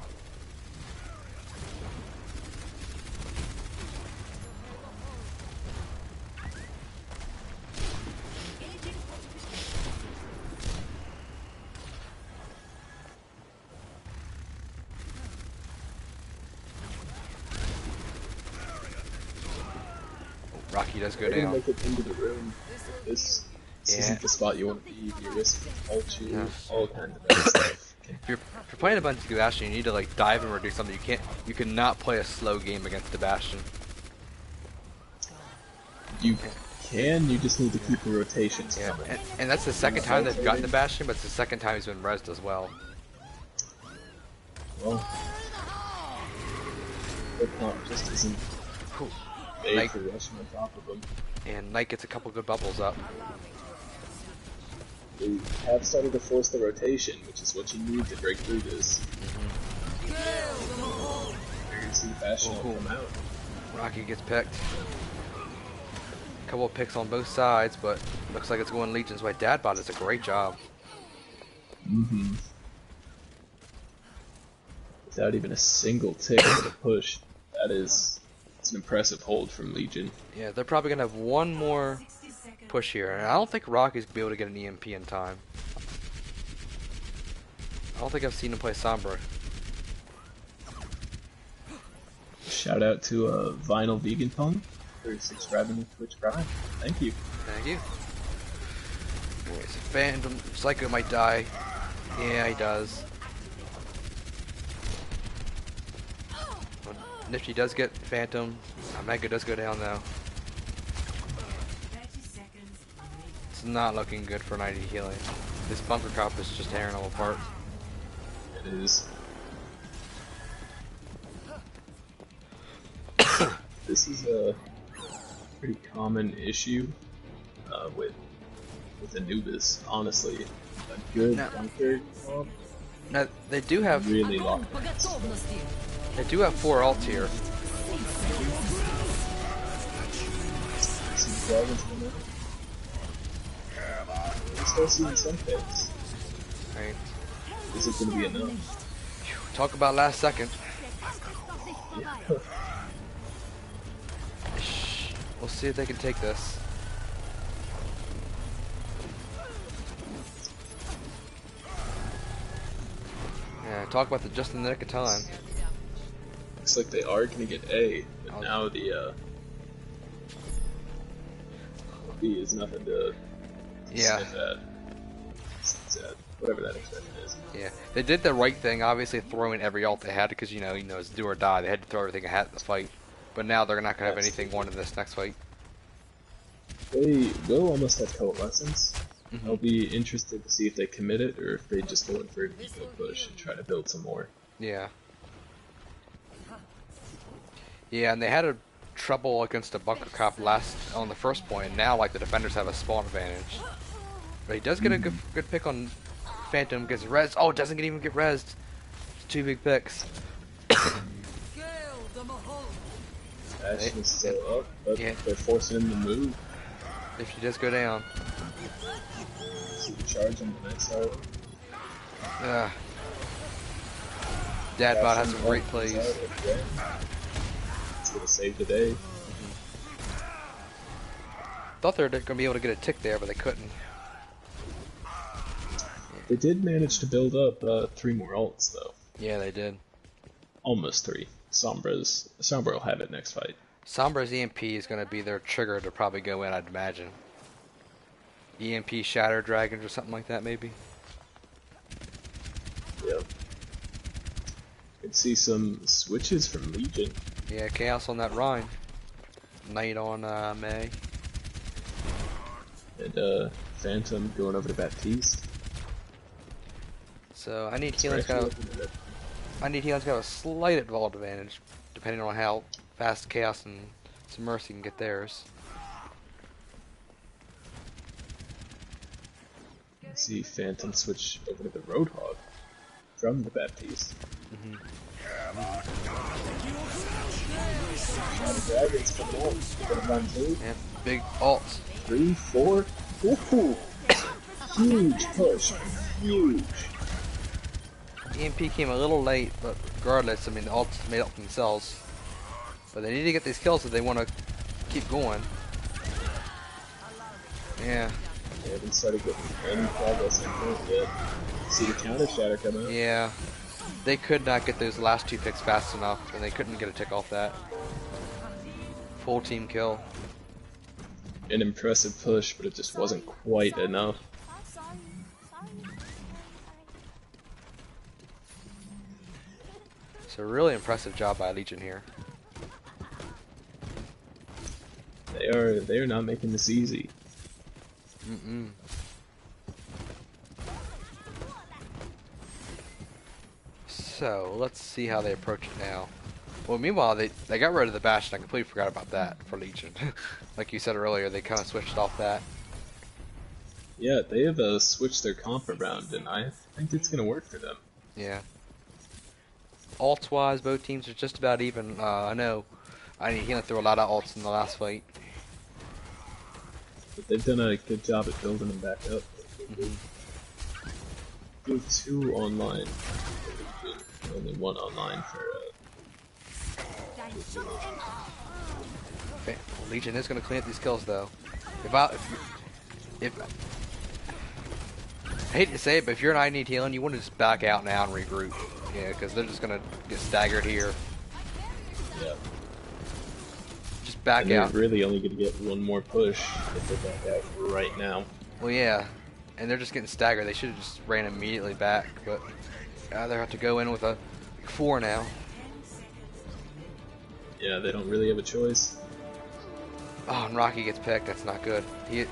Rocky does go They're gonna down. make it into the room. This Yeah. isn't the spot you want to be. You risk ult you, Yeah. all kinds of bad stuff. If you're playing a bunch of Bastion, you need to like dive and do something. You cannot play a slow game against the Bastion. You can, you just need to keep the rotations Yeah, coming. and that's the second time they've gotten the Bastion, but it's the second time he's been rezzed as well. Well, the comp just isn't Whew. made Like- for rushing on top of them. And Knight gets a couple good bubbles up. They have started to force the rotation, which is what you need to break through this. You're gonna see Bastion Cool. come out. Rocky gets picked. Couple of picks on both sides, but looks like it's going Legion's way. Dadbot does a great job. Mm-hmm. Without even a single tick for the push, it's an impressive hold from Legion. Yeah, they're probably gonna have one more 60 seconds. push here, and I don't think Rocky's gonna be able to get an EMP in time. I don't think I've seen him play Sombra. Shout out to Vinyl Vegan Punk for subscribing to Twitch Prime. Thank you. Thank you. Anyways, Phantom Psycho might die. Yeah, he does. But Nifty does get Phantom. Mega does go down though. 30 seconds remaining. It's not looking good for 90 healing. This bunker cop is just tearing them apart. It is. this is a pretty common issue with Anubis, honestly. A good No. bunker comp Now they do have really locked. they do have 4 ults here. Some dragons in there. I'm still seeing some picks. Right. Is it going to be enough? Talk about last second. Yeah. Shh. We'll see if they can take this. Yeah, talk about the just in the nick of time. Looks like they are going to get A, but now the B is nothing to Yeah. sniff at. Sniff at. Whatever that expression is. Yeah, they did the right thing, obviously throwing every ult they had because you know it's do or die. They had to throw everything they had in the fight, but now they're not gonna have anything won in this next fight. They will almost have coalescence. Mhm. I'll be interested to see if they commit it or if they just go in for an eco push and try to build some more. Yeah. Yeah, and they had a trouble against a bunker cop last on the first point. And now, like the defenders have a spawn advantage, but he does get a good pick on Phantom. Gets res. Oh, doesn't even get rezzed. 2 big picks. Ashen is still up, but Yeah. they're forcing him to move. If she does go down. See the charge on the next side. Dadbot has some great plays. It's gonna save the day. Thought they were going to be able to get a tick there, but they couldn't. They did manage to build up 3 more ults though. Yeah, they did. Almost 3. Sombra will have it next fight. Sombra's EMP is going to be their trigger to probably go in, I'd imagine. EMP Shatter Dragons or something like that, maybe? Yep. Can see some switches from Legion. Yeah, Chaos on that Rhine. Knight on May. And Phantom going over to Baptiste. So I need Healing's got a slight advantage, depending on how fast Chaos and some Mercy can get theirs. See Phantom switch over to the Roadhog from the Baptiste. Dragons coming out. Gonna run 2, And big ults. 3, 4. Ooh. Huge push. Huge. EMP came a little late, but regardless, I mean, the ults made up themselves. But they need to get these kills if they want to keep going. Yeah. They haven't started getting any progress in point yet. See the counter shatter come out. Yeah. They could not get those last 2 picks fast enough, and they couldn't get a tick off that. Full team kill. An impressive push, but it just wasn't quite enough. So really impressive job by Legion here. They are not making this easy. Mm-mm. So let's see how they approach it now. Well, meanwhile, they got rid of the Bastion. I completely forgot about that for Legion. Like you said earlier, they kind of switched off that. Yeah, they have switched their comp around, and I think it's gonna work for them. Yeah. Ults-wise, both teams are just about even. I know I need Healing through a lot of ults in the last fight. But they've done a good job at building them back up. We have 2 online for Legion, only 1 online for Okay. Legion is going to clean up these kills, though. If I hate to say it, but if you're an I need healing, you want to just back out now and regroup. Yeah, because they're just going to get staggered here. yeah. Just back And they're out. really only gonna get 1 more push if they back out right now. Well, yeah. And they're just getting staggered. They should have just ran immediately back, but they have to go in with a 4 now. Yeah, they don't really have a choice. Oh, and Rocky gets picked. That's not good. They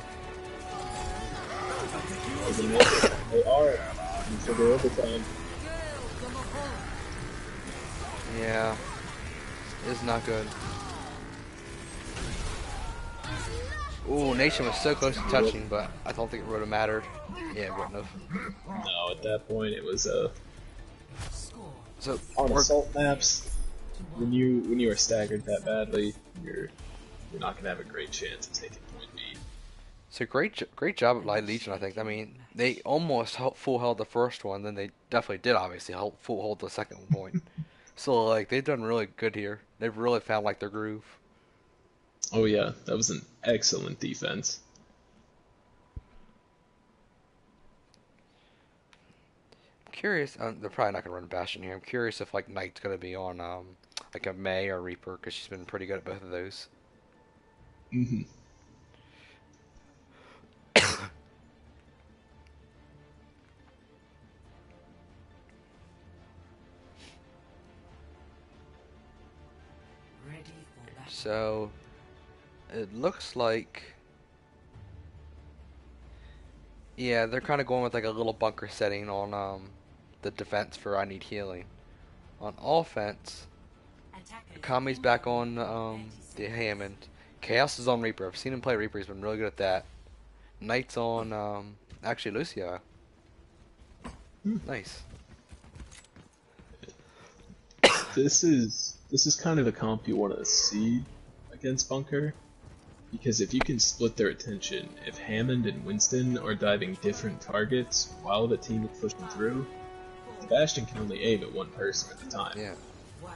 are for the overtime. Yeah. It's not good. Ooh, Nation was so close to touching, but I don't think it would have mattered. Yeah, it wouldn't have. No, at that point it was Score So on we're assault maps. to When 1. you are staggered that badly, you're not gonna have a great chance of taking point B. great job at Light Legion. I think. I mean, they almost full held the first one, then they definitely did. Obviously, full hold the second point. So like they've done really good here. They've really found like their groove. Oh yeah, that was an excellent defense. I'm curious. They're probably not gonna run Bastion here. I'm curious if like Knight's gonna be on like a May or Reaper because she's been pretty good at both of those. Hmm. Ready for battle. So it looks like yeah they're kind of going with like a little bunker setting on the defense for I need healing. On offense, Attackers Kami's win back on the 30 Hammond. Chaos is on Reaper. I've seen him play Reaper. He's been really good at that. Knight's on actually Lucio. Nice. This is kind of a comp you want to see against Bunker, because if you can split their attention, if Hammond and Winston are diving different targets while the team is pushing through, the Bastion can only aim at one person at a time. Yeah. 1.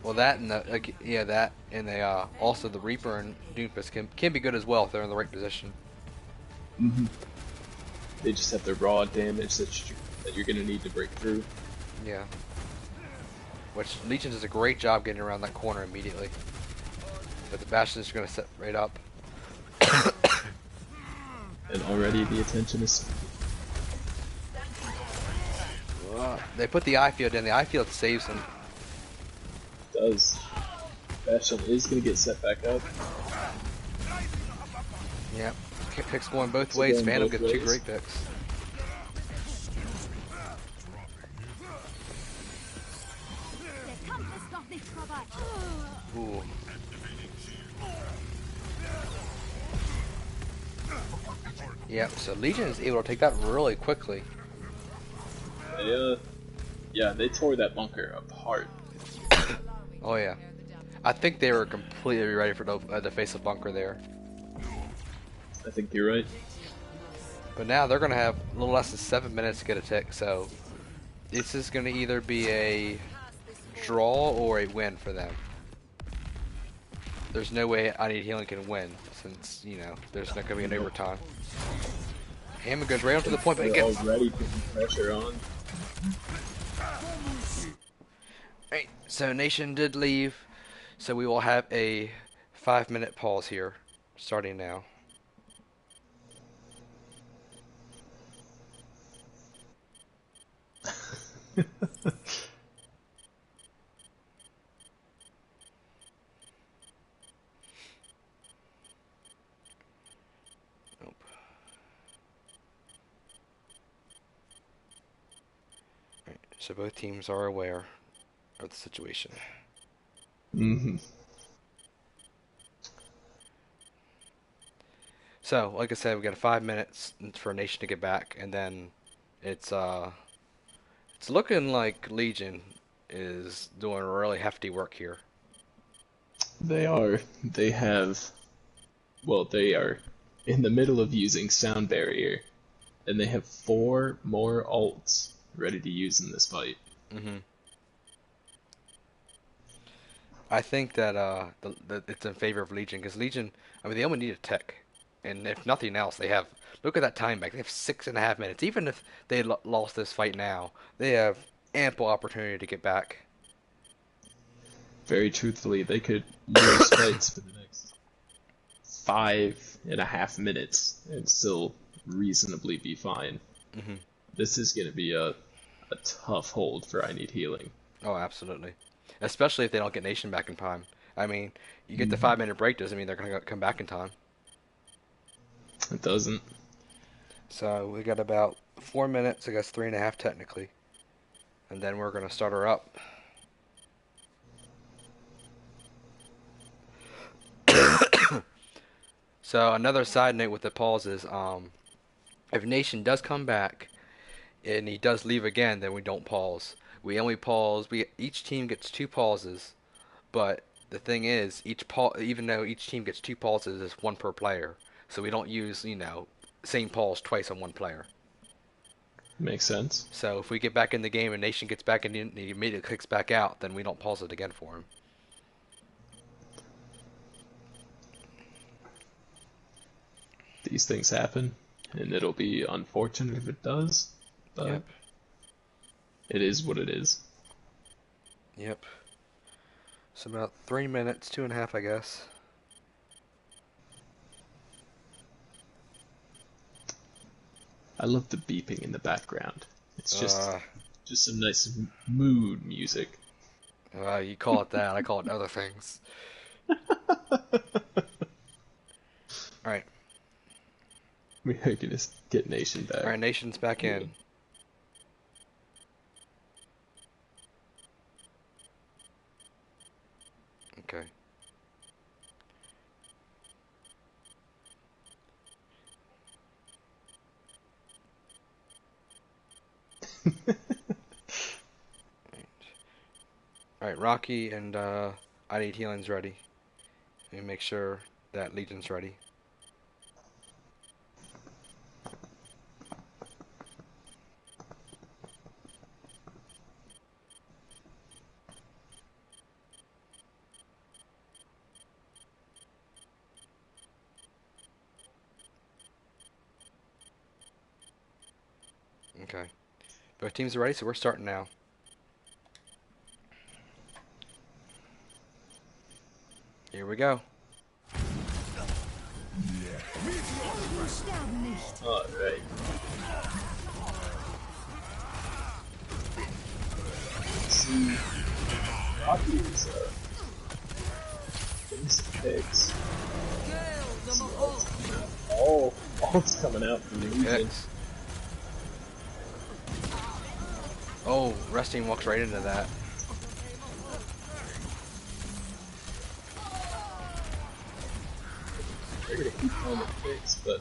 Well, that and the yeah that and they also the Reaper and Doomfist can be good as well if they're in the right position. Hmm. They just have the raw damage that you're gonna need to break through. Yeah. Which Legion does a great job getting around that corner immediately. But the Bastion's just gonna set right up. And already the attention is. They put the eye field in. The eye field saves him. Does. Bastion is gonna get set back up. Yep. Picks going both So ways. going Phantom both gets two ways. great picks. Ooh. Yep, so Legion is able to take that really quickly. They tore that bunker apart. Oh yeah. I think they were completely ready for the face of bunker there. I think you're right. But now they're going to have a little less than 7 minutes to get a tick, so this is going to either be a draw or a win for them. There's no way I Need Healing can win, since, you know, there's not going to be an overtime. Hammond goes right up to the point, but They're again... already putting pressure on. Right, so Nation did leave, so we will have a 5-minute pause here, starting now. Nope. Right, so both teams are aware of the situation. Hmm. So, like I said, we got 5 minutes for Nation to get back, and then it's looking like Legion is doing really hefty work here. They are. They have. Well, they are in the middle of using Sound Barrier, and they have 4 more ults ready to use in this fight. Hmm I think that it's in favor of Legion because Legion, I mean, they only need a tech, and if nothing else, they have. Look at that time back. They have 6.5 minutes. Even if they lost this fight now, they have ample opportunity to get back. Very truthfully, they could lose fights for the next 5.5 minutes and still reasonably be fine. Hmm This is going to be a tough hold for I Need Healing. Oh, absolutely. Especially if they don't get Nation back in time. I mean, you get the 5-minute break doesn't mean they're going to come back in time. It doesn't. So we got about 4 minutes. I guess 3.5 technically, and then we're going to start her up. So another side note with the pause is, if Nation does come back and he does leave again, then we don't pause. We only pause. Each team gets 2 pauses, but the thing is, even though each team gets 2 pauses, it's one per player. So we don't use same pause twice on one player. Makes sense. So if we get back in the game and Nation gets back in and he immediately clicks back out, then we don't pause it again for him. These things happen, and it'll be unfortunate if it does, but Yep. it is what it is. Yep. So about 3 minutes, 2.5, I guess. I love the beeping in the background. It's Uh, just some nice mood music. you call it that. I call it other things. All right. We are gonna get Nation back. All right. Nation's back in. Okay. All right. Rocky and I need healing's ready. Let me make sure that Legion's ready. Okay. Both teams are ready, so we're starting now. Here we go. Alright. See, Rocky is getting some picks. All's coming out from the Legion. Picks. Oh, Resting walks right into that. They're gonna keep calling it picks, but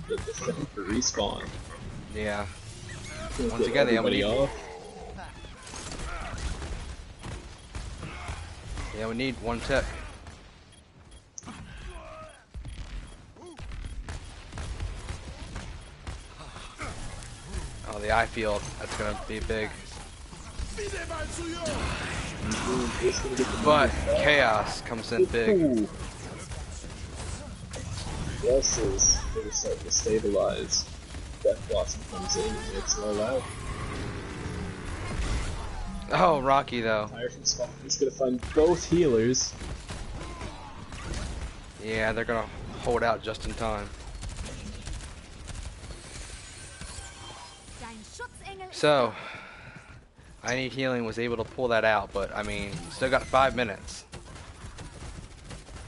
the thing for respawn. Yeah. Once again, they only everybody need- off. Yeah, we need one tick. Oh, the eye field. That's gonna be big. But chaos comes in big. Ooh. Yes, is they're starting to stabilize. Death Blossom comes in and makes it all out. Oh, Rocky though. Tiresome Spawn is gonna find both healers. Yeah, they're gonna hold out just in time. So, I Need Healing was able to pull that out, but I mean, still got 5 minutes.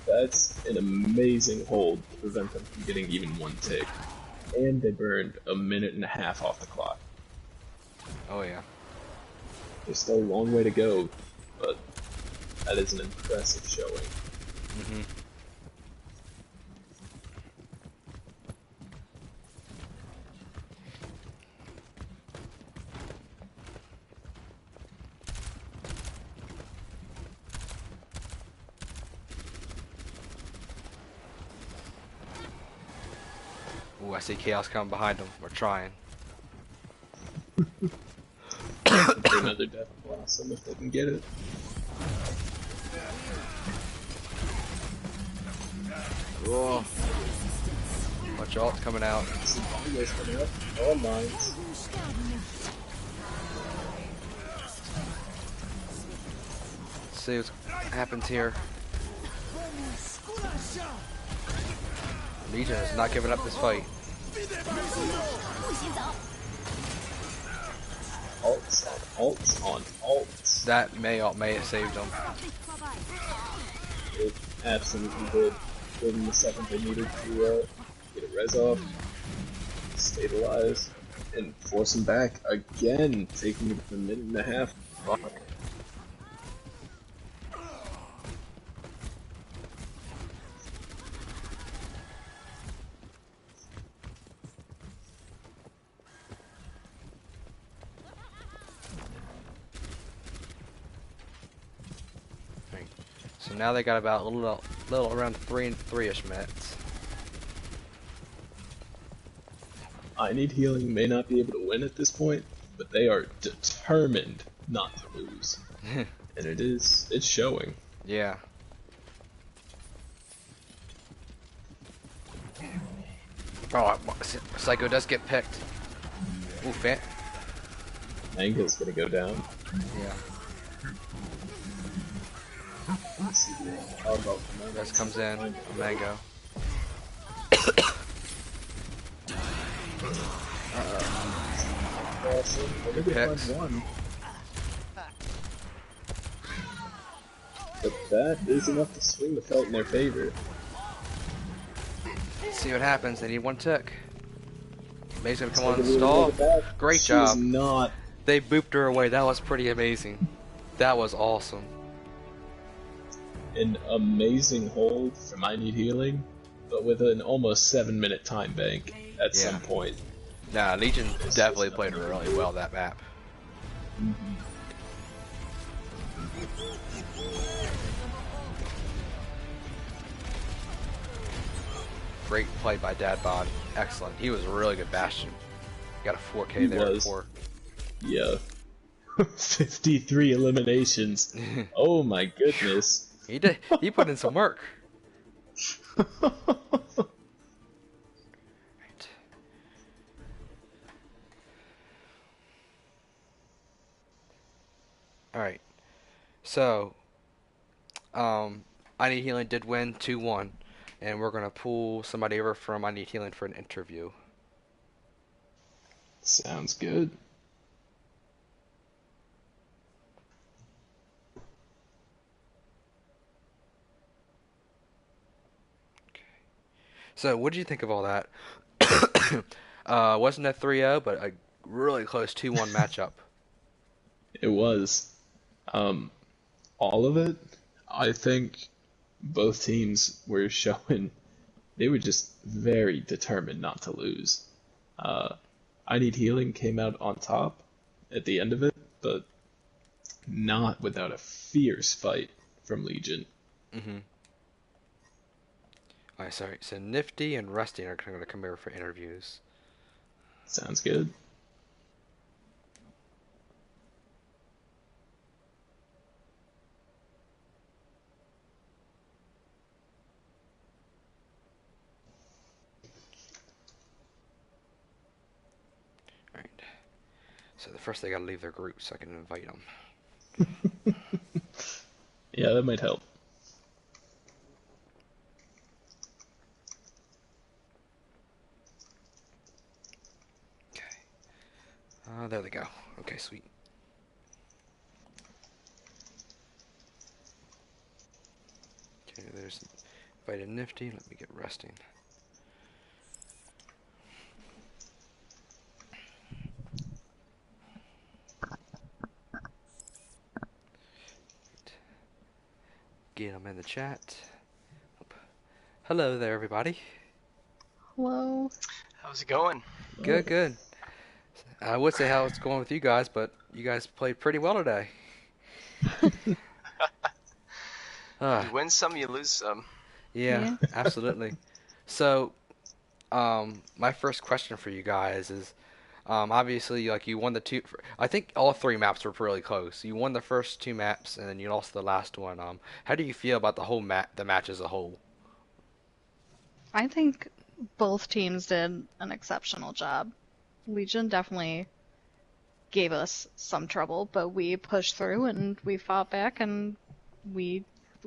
That's an amazing hold to prevent them from getting even one tick. And they burned a minute and a half off the clock. Oh yeah. There's still a long way to go, but that is an impressive showing. Mhm. Ooh, I see Chaos coming behind them. We're trying. Another Death Blossom if they can get it. Whoa. Bunch of ults coming out. Some bongos coming up. All mines. Let's see what happens here. Legion is not giving up this fight. Alts on alts. That may have saved them. It absolutely did. Give them the second they needed to get a res off, stabilize, and force them back again, taking it a minute and a half. Fuck. So now they got about a little around 3-ish minutes. I Need Healing may not be able to win at this point, but they are determined not to lose. And it's showing. Yeah. Oh, Psycho does get picked. Ooh, fan. Mango's gonna go down. Yeah. Let's see. How about Rest comes in. Mango. Awesome. Maybe they find Picks. one. But that is enough to swing the fight in their favor. See what happens. They need one tick. May's gonna come So on and they really stall. made it back. Great She's job. not They booped her away. That was pretty amazing. That was awesome. an amazing hold from I Need Healing, but with an almost 7-minute time bank at Yeah. some point. Nah, Legion definitely played really well that map. Great play by Dadbod. Excellent. He was a really good Bastion. Got a 4K He there was. before. Yeah. 53 eliminations. Oh my goodness. He did. He put in some work. Right. All right. So, I Need Healing did win 2-1, and we're gonna pull somebody over from I Need Healing for an interview. Sounds good. So, what did you think of all that? Wasn't a 3-0, but a really close 2-1 matchup. It was. Um, all of it, I think both teams were showing they were just very determined not to lose. I Need Healing came out on top at the end of it, but not without a fierce fight from Legion. Mm-hmm. Alright, sorry. So Nifty and Rusty are going to come over for interviews. Sounds good. Alright. So the first they got to leave their group so I can invite them. Yeah, that might help. Okay. There they go. Okay, sweet. Okay, there's invited Nifty. Let me get resting. Get them in the chat. Hello there, everybody. Hello. How's it going? Good, good. I would say how it's going with you guys, but you guys played pretty well today. You win some, you lose some. Yeah, absolutely. So, my first question for you guys is, obviously, like you won the two. I think all three maps were really close. You won the first two maps, and then you lost the last one. How do you feel about the whole the match as a whole? I think both teams did an exceptional job. Legion definitely gave us some trouble, but we pushed through and we fought back and we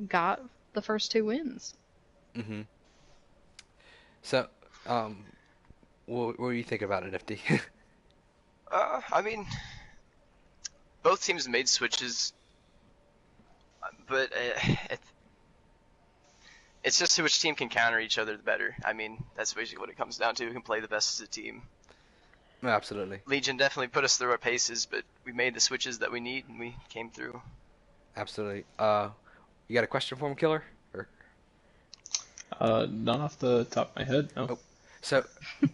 got the first two wins. Mm-hmm. So, what do you think about it, Nifty? I mean, both teams made switches, but it's just which team can counter each other the better. I mean, that's basically what it comes down to. Who can play the best as a team. Absolutely. Legion definitely put us through our paces, but we made the switches that we need, and we came through. Absolutely. You got a question for him, Killer? Or... Not off the top of my head, no. Oh. So,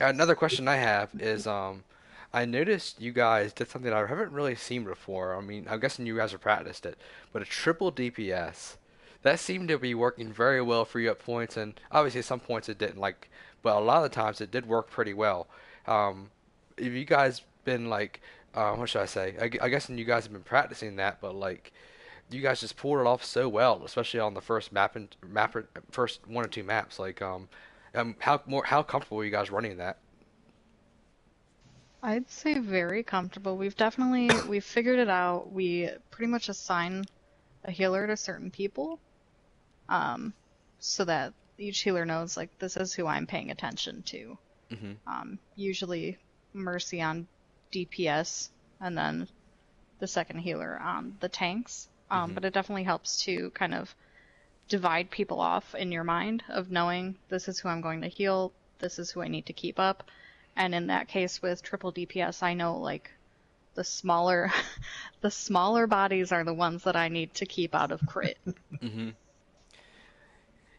another question I have is, I noticed you guys did something I haven't really seen before. I mean, I'm guessing you guys have practiced it, but a triple DPS that seemed to be working very well for you at points, and obviously some points it didn't. Like, but a lot of the times it did work pretty well. Have you guys been like, what should I say? I guess you guys have been practicing that, but like, you guys just pulled it off so well, especially on the first first one or two maps. Like, how comfortable were you guys running that? I'd say very comfortable. We've figured it out. We pretty much assign a healer to certain people, so that each healer knows like this is who I'm paying attention to. Usually Mercy on DPS, and then the second healer on the tanks. But it definitely helps to kind of divide people off in your mind of knowing this is who I'm going to heal, this is who I need to keep up. And in that case with triple DPS, I know like the smaller the smaller bodies are the ones that I need to keep out of crit. hmm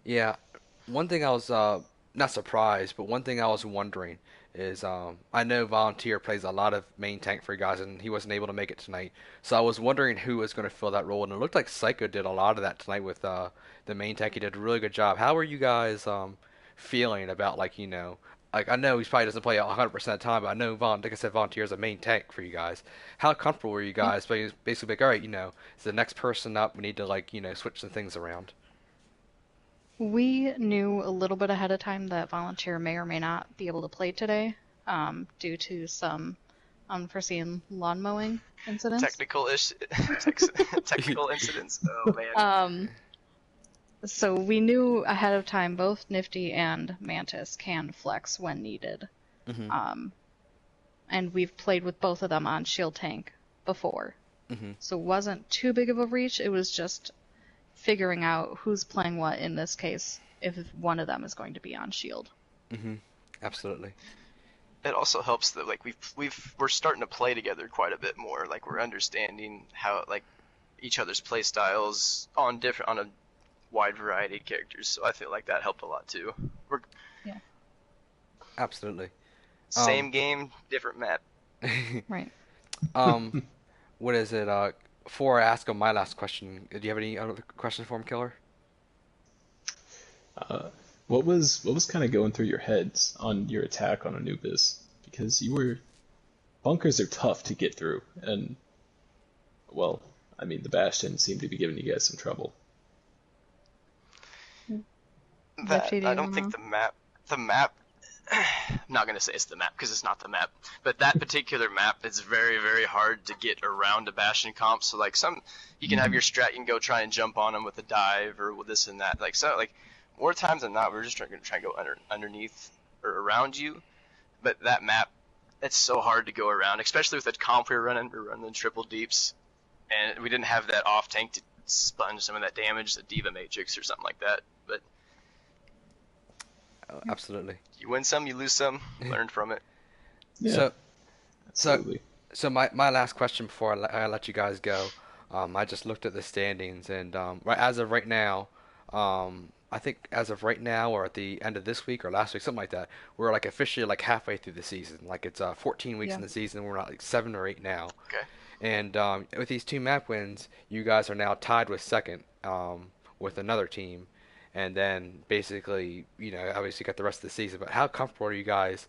Yeah, one thing I was not surprised, but one thing I was wondering is I know Volunteer plays a lot of main tank for you guys, and he wasn't able to make it tonight. So I was wondering who was going to fill that role, and it looked like Psycho did a lot of that tonight with the main tank. He did a really good job. How are you guys feeling about like like I know he probably doesn't play 100% of the time, but I know like I said, Volunteer is a main tank for you guys. How comfortable were you guys? Basically, like all right, it's the next person up. We need to like switch some things around. We knew a little bit ahead of time that Volunteer may or may not be able to play today, due to some unforeseen lawn mowing incidents. Technical incidents. Oh man. So we knew ahead of time both Nifty and Mantis can flex when needed. hmm And we've played with both of them on Shield Tank before. hmm So it wasn't too big of a reach, it was just figuring out who's playing what in this case if one of them is going to be on Shield. hmm Absolutely. It also helps that like we're starting to play together quite a bit more. Like we're understanding how like each other's play styles on a wide variety of characters. So I feel like that helped a lot too. We're Yeah. Absolutely. same game, different map. Right. Um, what is it? Before I ask him my last question, do you have any other questions for him, Killer? What was kind of going through your heads on your attack on Anubis? Because bunkers are tough to get through, and well, I mean the Bastion seemed to be giving you guys some trouble. Nifty, do I you don't think the map. I'm not gonna say it's the map because it's not the map, but that particular map is very very hard to get around a Bastion comp. So like you can have your strat, you can go try and jump on them with a dive or with this and that. Like so like more times than not, we're just trying to go underneath or around you. But that map, it's so hard to go around, especially with the comp we were running. We were running triple deeps, and we didn't have that off tank to sponge some of that damage, the Diva Matrix or something like that. But Oh, absolutely. you win some, you lose some. Learn from it. Yeah, So, absolutely. so my last question before I let you guys go, I just looked at the standings, and as of right now, I think as of right now or at the end of this week or last week, something like that, we're like officially like halfway through the season. Like it's 14 weeks Yeah. in the season. We're not like 7 or 8 now. Okay. And with these two map wins, you guys are now tied with second with another team. And then basically, obviously got the rest of the season. But how comfortable are you guys,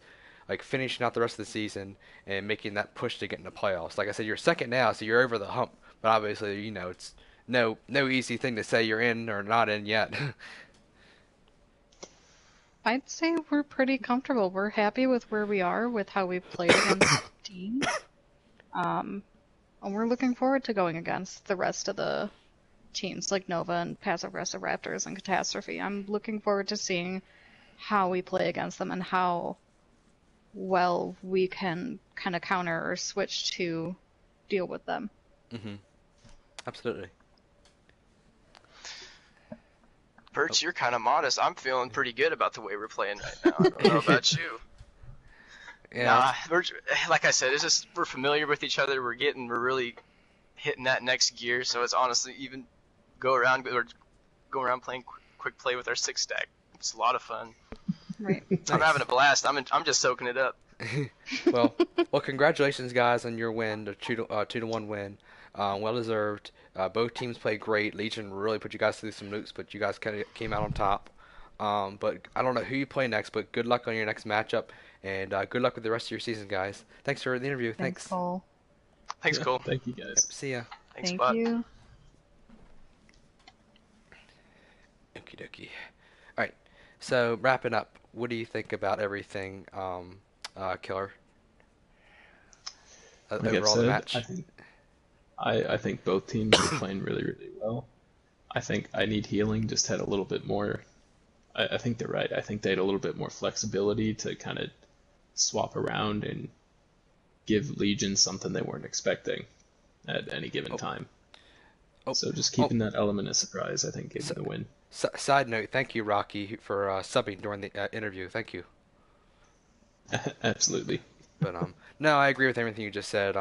like finishing out the rest of the season and making that push to get in the playoffs? Like I said, you're second now, so you're over the hump. But obviously, it's no easy thing to say you're in or not in yet. I'd say we're pretty comfortable. We're happy with where we are, with how we've played against teams. And we're looking forward to going against the rest of the teams like Nova and Passive Aggressive Raptors and Catastrophe. I'm looking forward to seeing how we play against them and how well we can kind of counter or switch to deal with them. hmm Absolutely. Perch, you're kind of modest. I'm feeling pretty good about the way we're playing right now. I don't know about you. Yeah. Nah, like I said, it's just we're familiar with each other. We're really hitting that next gear. So it's honestly even go around playing quick play with our 6-stack. It's a lot of fun. Right. I'm having a blast. I'm just soaking it up. well, congratulations, guys, on your win, the 2-1 win. Well deserved. Both teams played great. Legion really put you guys through some loops, but you guys kind of came out on top. But I don't know who you play next, but good luck on your next matchup, and good luck with the rest of your season, guys. Thanks for the interview. Thanks, Thanks. Cole. Thanks, Yeah, Cole. thank you Yep, guys. see ya. Thanks, Thank Bot. you. Okie dokie. All right. So wrapping up, what do you think about everything, Killer? Like I've Overall, the said, match. I think both teams are playing really, really well. I think I Need Healing just had a little bit more. I think they're right. I think they had a little bit more flexibility to kind of swap around and give Legion something they weren't expecting at any given Oh, time. oh, So just oh. keeping that element of surprise, I think, gave So, them the win. side note, thank you, Rocky, for subbing during the interview. Thank you. Absolutely. But no, I agree with everything you just said.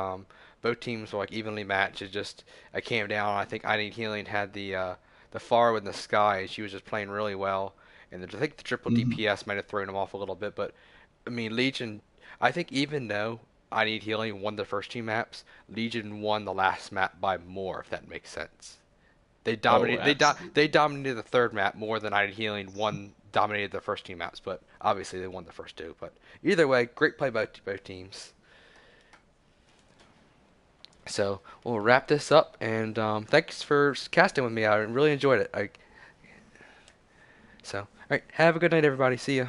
Both teams were like evenly matched. It just I came down. I think I Need Healing had the far in the sky. She was just playing really well, and I think the triple Hmm. DPS might have thrown him off a little bit. But I mean, Legion. I think even though I Need Healing won the first two maps, Legion won the last map by more. If that makes sense. They Oh, dominated. absolutely. They dominated the third map more than I Need Healing one dominated the first two maps. But obviously they won the first two. But either way, great play by both teams. So we'll wrap this up, and thanks for casting with me. I really enjoyed it. So, all right, have a good night, everybody. See ya.